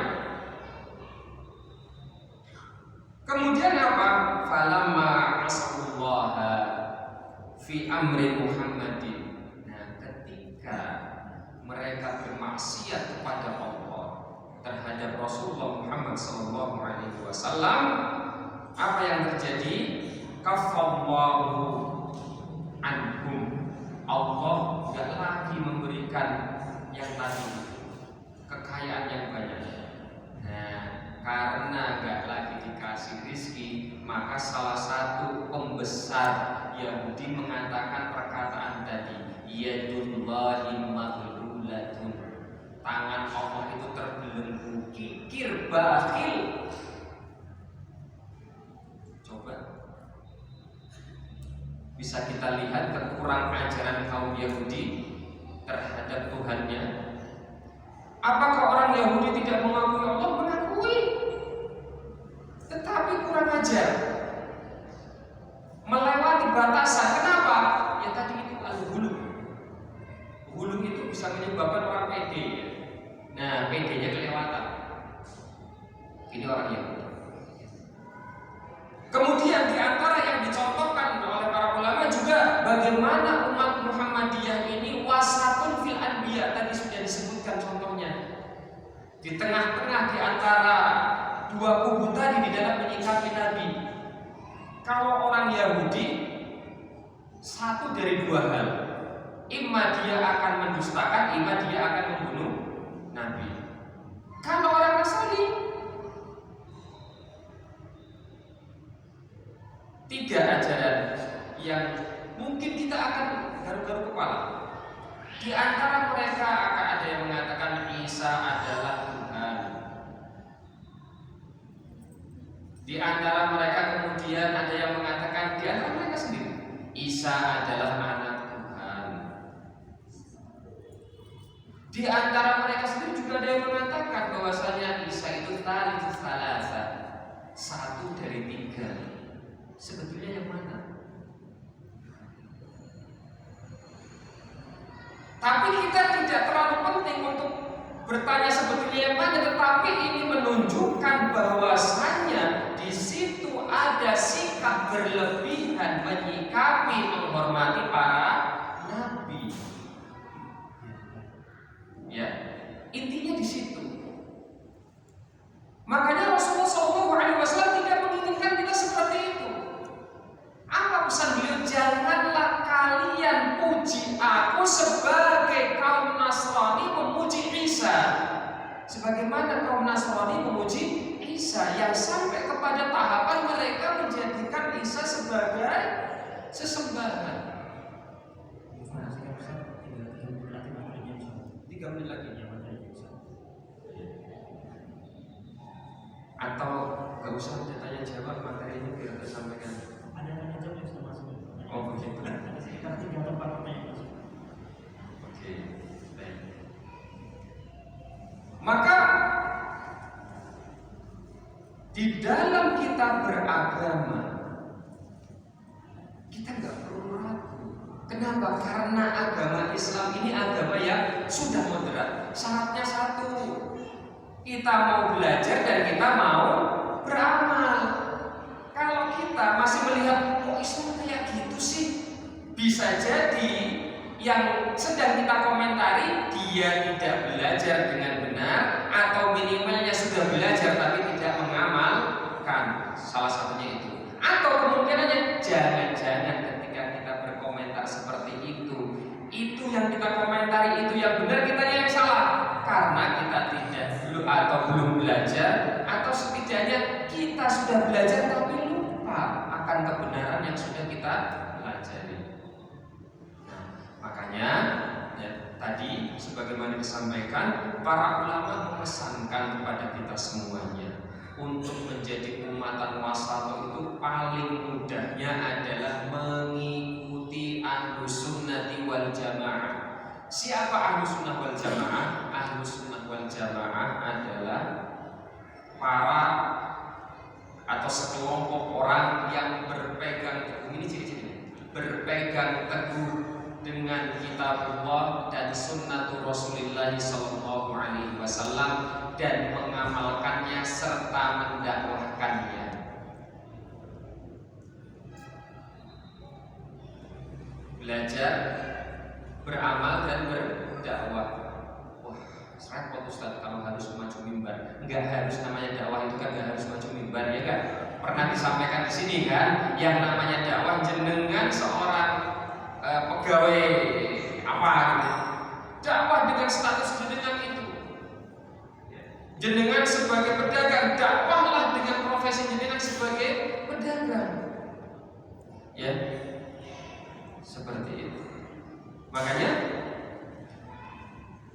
Kemudian apa? Falamma asallaha fi amri Muhammadin. Nah, ketika mereka bermaksiat kepada Allah terhadap Rasulullah Muhammad SAW, apa yang terjadi? Kafallahu anhum. Allah tidak lagi memberikan yang tadi kekayaan yang banyak. Nah, karena gak lagi dikasih rizki, maka salah satu pembesar Yahudi mengatakan perkataan tadi, yadullahi maghlulatun, tangan Allah itu terbelenggu, kikir, bakhil. Coba bisa kita lihat kekurangan ajaran kaum Yahudi terhadap Tuhannya. Apakah orang Yahudi tidak mengakui Allah? Mengakui, tetapi kurang ajar, melewati batasan. Kenapa? Ya tadi itu al-ghulu. Ghulu itu bisa menyebabkan orang pede. Nah, pedenya kelewatan. Ini orang Yahudi. Kemudian di antara yang dicontohkan oleh para ulama juga bagaimana umat Muhammadiyah ini wasatun fil anbiya, tadi sudah disebutkan contohnya. Di tengah-tengah di antara dua kubu tadi di dalam menyikapi Nabi. Kalau orang Yahudi satu dari dua hal, imma dia akan mendustakan, imma dia akan membunuh Nabi. Kalau orang Nasrani tiga ajaran yang mungkin kita akan garuk-garuk kepala. Di antara mereka akan ada yang mengatakan Isa adalah Tuhan. Di antara mereka kemudian ada yang mengatakan, di antara mereka sendiri, Isa adalah anak Tuhan. Di antara mereka sendiri juga ada yang mengatakan bahwasanya Isa itu thalithus thalatsa, satu dari tiga. Sebetulnya yang mana? Tapi kita tidak terlalu penting untuk bertanya sebetulnya yang mana, tetapi ini menunjukkan bahwasanya di situ ada sikap berlebihan menyikapi, menghormati para nabi. Ya, intinya di situ. Makanya Rasulullah SAW tidak menginginkan kita seperti itu. Apa pesan beliau? Janganlah kalian puji aku sebagai kaum Nasrani memuji Isa, sebagaimana kaum Nasrani memuji Isa, yang sampai kepada tahapan mereka menjadikan Isa sebagai sesembahan. 3 menit lagi. Atau gak usah tanya jawab, materinya biar tersampaikan. Ada tanya jawab yang sudah masuk. Oh begitu. Ada sekitar 3 atau 4 pertanyaan masuk. Oke, baik. Maka di dalam kita beragama, kita nggak perlu ragu. Kenapa? Karena agama Islam ini agama yang sudah moderat. Syaratnya satu, kita mau belajar dan kita mau beramal. Kalau kita masih melihat kok Islam kayak gitu sih, bisa jadi yang sedang kita komentari dia tidak belajar dengan benar, atau minimalnya sudah belajar tapi tidak mengamalkan. Salah satunya itu. Atau kemungkinannya jangan-jangan ketika kita berkomentar seperti itu yang kita komentari itu yang benar, kita yang salah karena kita tidak dulu atau belum belajar, atau setidaknya kita sudah belajar tapi lupa akan kebenaran yang sudah kita pelajari. Nah, makanya ya, tadi sebagaimana disampaikan, para ulama memesankan kepada kita semuanya untuk menjadi umatan wasato itu paling mudahnya adalah mengikuti Ahlus Sunnati wal Jamaah. Siapa Ahlus Sunnah wal Jamaah? Ahlus Sunnah wal Jamaah adalah para atau sekelompok orang yang berpegang teguh, ini ciri-cirinya, berpegang teguh dengan kitabullah dan sunnatul Rasulullah sallallahu alaihi wasallam dan mengamalkannya serta mendakwahkannya. Belajar, beramal dan berdakwah. Wah, repot Ustaz kalau harus maju mimbar. Enggak harus, namanya dakwah itu kan enggak harus maju mimbar, ya kan? Pernah disampaikan di sini kan, yang namanya dakwah jenengan seorang pegawai apa gitu. Dakwah dengan status jenengan itu. Jenengan sebagai pedagang, dakwahlah dengan profesi jenengan sebagai pedagang. Ya. Seperti itu. Makanya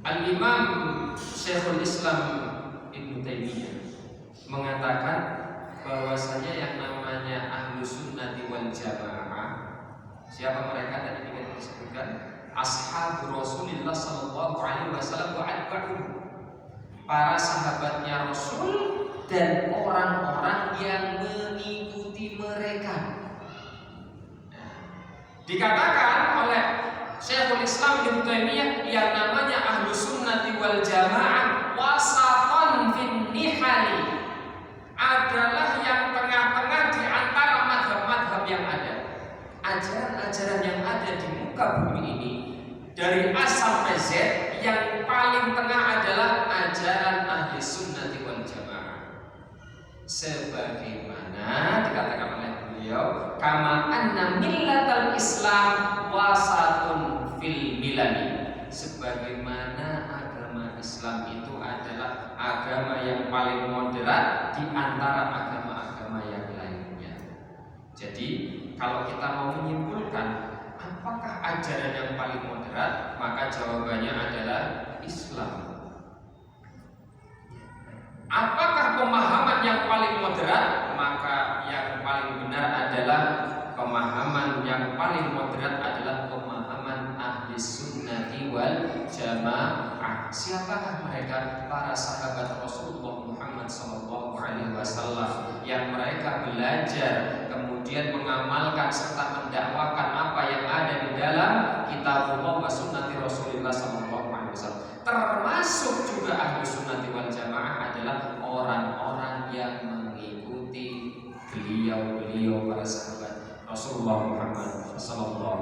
Al-Imam Syekhul Islam Ibnu Taimiyah mengatakan bahwasanya yang namanya Ahlus Sunnati wal Jamaah, siapa mereka tadi kita disebutkan? Ashabu Rasulillah sallallahu alaihi wasallam wa atba'uhu. para sahabatnya Rasul dan orang-orang yang mengikuti mereka. Dikatakan oleh Syekhul Islam Ibnu Taimiyah yang namanya Ahlus Sunnati wal Jamaah wasatan fin nihali, adalah yang tengah-tengah di antara madhab-madhab yang ada. Ajaran-ajaran yang ada di muka bumi ini dari A sampai Z, yang paling tengah adalah ajaran Ahli Sunnati wal Jamaah. Sebagaimana dikatakan oleh beliau, kama anna millatal Islam wasatun fil milani, sebagaimana agama Islam itu adalah agama yang paling moderat di antara agama-agama yang lainnya. Jadi kalau kita mau menyimpulkan apakah ajaran yang paling moderat, maka jawabannya adalah Islam. Apakah pemahaman yang paling moderat? Maka yang paling benar adalah pemahaman yang paling moderat adalah pemahaman Ahli Sunnati wal Jamaah. Siapakah mereka? Para sahabat Rasulullah Muhammad SAW yang mereka belajar, kemudian mengamalkan serta mendakwakan apa yang ada di dalam Kitabullah wa Sunnati Rasulullah SAW. Termasuk juga Ahli Sunnati wal Jamaah adalah orang-orang yang mengikuti beliau para sahabat Rasulullah Muhammad SAW.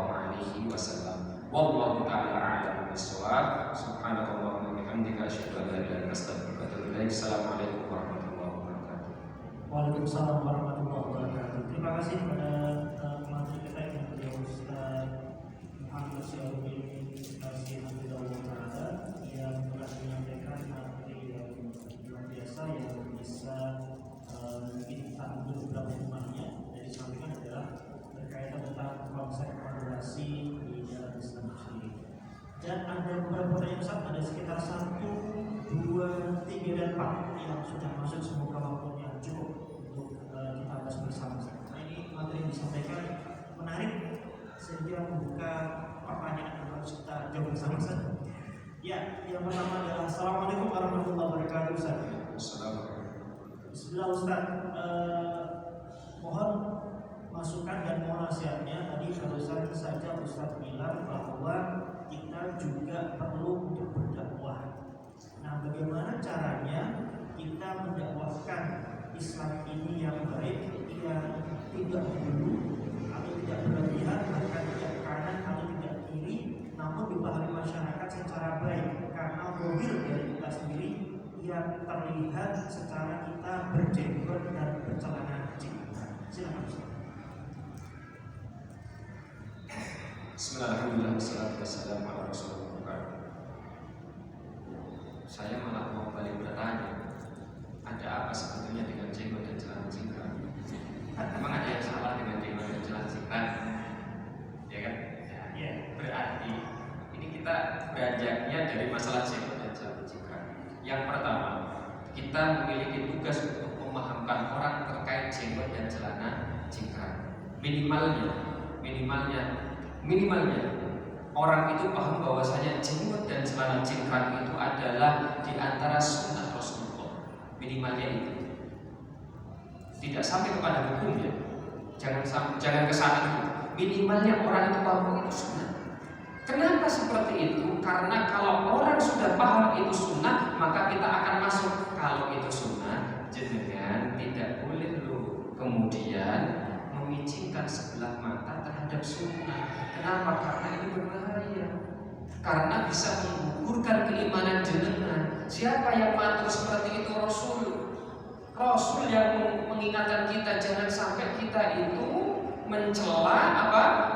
Wallahu ta'ala a'lam bishawab. Subhanakallahumma wa bihamdika asyhadu an la ilaha illa anta astaghfiruka wa atubu ilaik. Assalamualaikum warahmatullahi wabarakatuh. Waalaikumsalam warahmatullahi wabarakatuh. Terima kasih kepada pemateri kita yang beliau Ustaz Muhammad Syarifudin yang telah menyampaikan materi yang luar biasa yang bisa kita ambil beberapa hikmahnya. Jadi sampaikan adalah berkaitan tentang konsep moderasi di dalam Islam sendiri. Dan ada beberapa pertanyaan Ustaz, ada sekitar 1, 2, 3 dan 4 yang sudah masuk. Semoga waktunya cukup untuk kita bahas bersama. Nah, ini materi yang disampaikan menarik sehingga membuka pertanyaan yang harus kita jawab bersama. Ya, yang pertama adalah Assalamualaikum warahmatullahi wabarakatuh Ustaz. Bismillah Ustaz, mohon masukan dan mohon nasihatnya. Tadi barusan saja Ustaz bilang bahwa kita juga perlu untuk berdakwah. Nah, bagaimana caranya kita mendakwahkan Islam ini yang baik, yang tidak dulu atau tidak berlebihan, bahkan tidak kanan atau tidak kiri, namun dipahami masyarakat secara baik, karena mobil dari kita sendiri yang terlihat secara kita berjenggot dan bercelana jenggot. Silakan Ustaz. Bismillahirrahmanirrahim. Wassalatu wassalamu ala Rasulillah. Saya malah mau balik bertanya, ada apa sebetulnya dengan jenggot dan celana jingkrang? Memang ada yang salah dengan jenggot dan celana jingkrang? Ya kan? Ya. Berarti ini kita beranjaknya dari masalah jenggot dan celana jingkrang. Yang pertama, kita memiliki tugas untuk memahamkan orang terkait jenggot dan celana jingkrang. Minimalnya orang itu paham bahwasanya jenggot dan celana jingkrang itu adalah di antara sunnah Rasulullah. Minimalnya itu. Tidak sampai kepada hukumnya. Jangan ke sana dulu. Minimalnya orang itu paham itu sunnah. Kenapa seperti itu? Karena kalau orang sudah paham itu sunnah, maka kita akan masuk. Kalau itu sunnah, jenengan tidak boleh kemudian memicingkan sebelah mata terhadap sunnah. Kenapa? Karena ini berbahaya. Karena bisa menggugurkan keimanan jenengan. Siapa yang matur seperti itu? Rasul yang mengingatkan kita jangan sampai kita itu mencela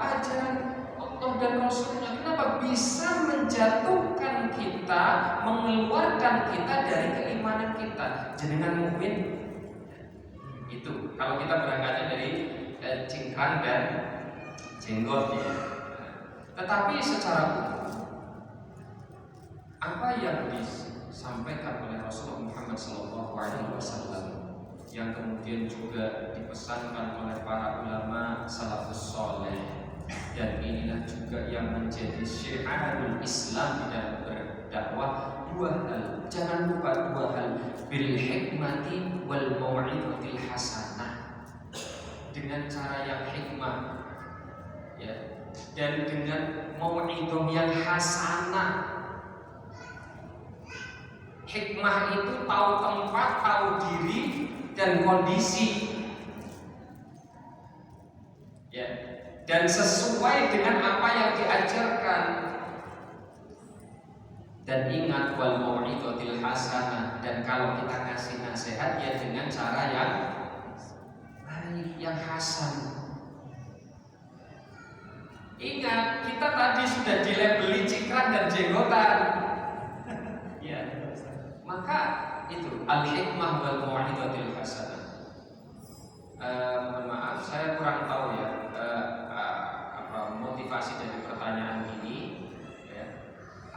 ajaran Allah dan Rasulnya. Kenapa? Bisa menjatuhkan kita, mengeluarkan kita dari keimanan kita. Jenengan mukmin itu kalau kita berangkatnya dari cingkrang dan jenggot ya. Tetapi secara umum apa yang disampaikan oleh Rasulullah Muhammad SAW yang kemudian juga dipesankan oleh para ulama salafus soleh, Dan inilah juga yang menjadi syiarul Islam di dalam berdakwah. Dua hal, jangan lupa dua hal, bil hikmati wal mau'izatil hasanah, dengan cara yang hikmah, ya, dan dengan mau'izah yang hasanah. Hikmah itu tahu tempat, tahu diri dan kondisi, ya, dan sesuai dengan apa yang diajarkan. Dan ingat, wal mau'izatil hasanah, dan kalau kita kasih nasihat ya dengan cara yang baik, yang hasan. Ingat, kita tadi sudah dilabeli cingkrang dan jenggotan. Ya, maka itu al-hikmah wal mau'izatil hasanah. Mohon maaf, saya kurang tahu ya motivasi dari pertanyaan ini, ya.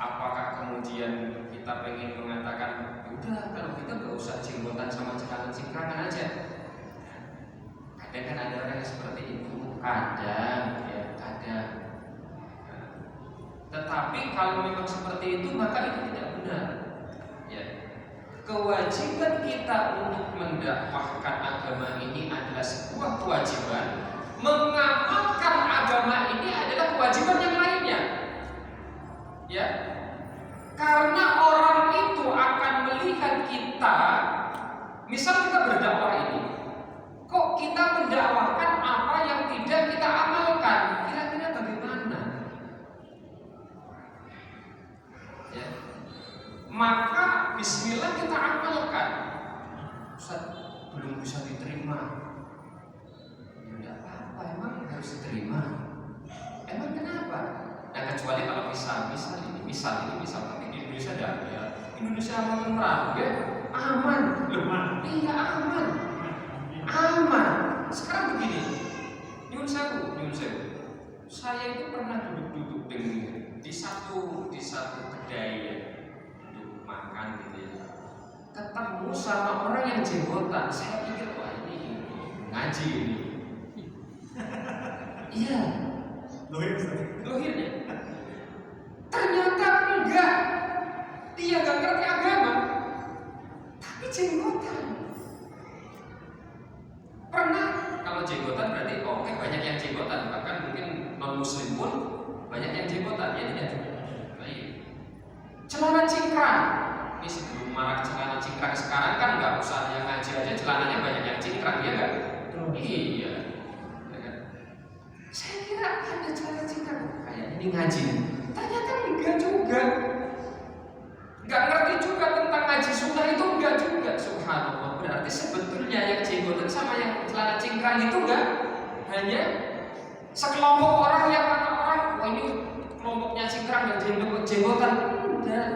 Apakah kemudian kita pengen mengatakan udah kalau kita nggak usah jenggotan sama celana cingkrangan aja? Kadang kan ada orang yang seperti itu, kadang ya, kadang. Tetapi kalau memang seperti itu maka itu tidak benar, ya. Kewajiban kita untuk mendakwahkan agama ini adalah sebuah kewajiban. Mengamalkan agama ini adalah kewajiban yang lainnya, ya. Karena orang itu akan melihat kita, misal kita berdakwah ini, kok kita mendakwahkan apa yang tidak kita amalkan, kira-kira bagaimana? Ya. Maka bismillah kita amalkan. Ustaz, belum bisa diterima. Ya tidak apa-apa, emang harus diterima. Emang kenapa? Nah, kecuali kalau misal tapi di Indonesia ada ya. Indonesia aman perang, ya aman. Iya aman. Aman. Sekarang begini, nyun sewu. Saya itu pernah duduk di satu kedai ya, duduk makan gitu ya. Ketemu sama orang yang jenggotan. Saya pikir wah ini ngaji ini. Iya. Lohir ya. Ternyata enggak. Dia gak ngerti agama, tapi jenggotan. Pernah, kalau jenggotan berarti oke, banyak yang jenggotan. Bahkan mungkin non muslim pun banyak yang jenggotan. Ya tidak. Baik. Celana cingkrang. Ini sebelum marak celana cingkrang sekarang kan nggak usah yang ngaji aja celananya banyak yang cingkrang, ya kan? Iya. Ya kan? Saya kira ada celana cingkrang. Kayak ini ngaji. Ternyata enggak juga. Enggak ngerti juga tentang ngaji sunnah itu, enggak juga. Subhanallah. Berarti sebetulnya yang jenggotan sama yang celana cingkrang itu enggak hanya sekelompok orang yang kata orang, wah ini kelompoknya cingkrang dan jenggotan. Enggak.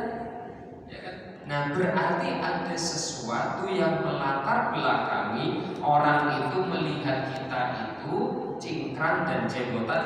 Ya kan? Nah, berarti ada sesuatu yang melatar belakangi orang itu melihat kita itu cingkrang dan jenggotan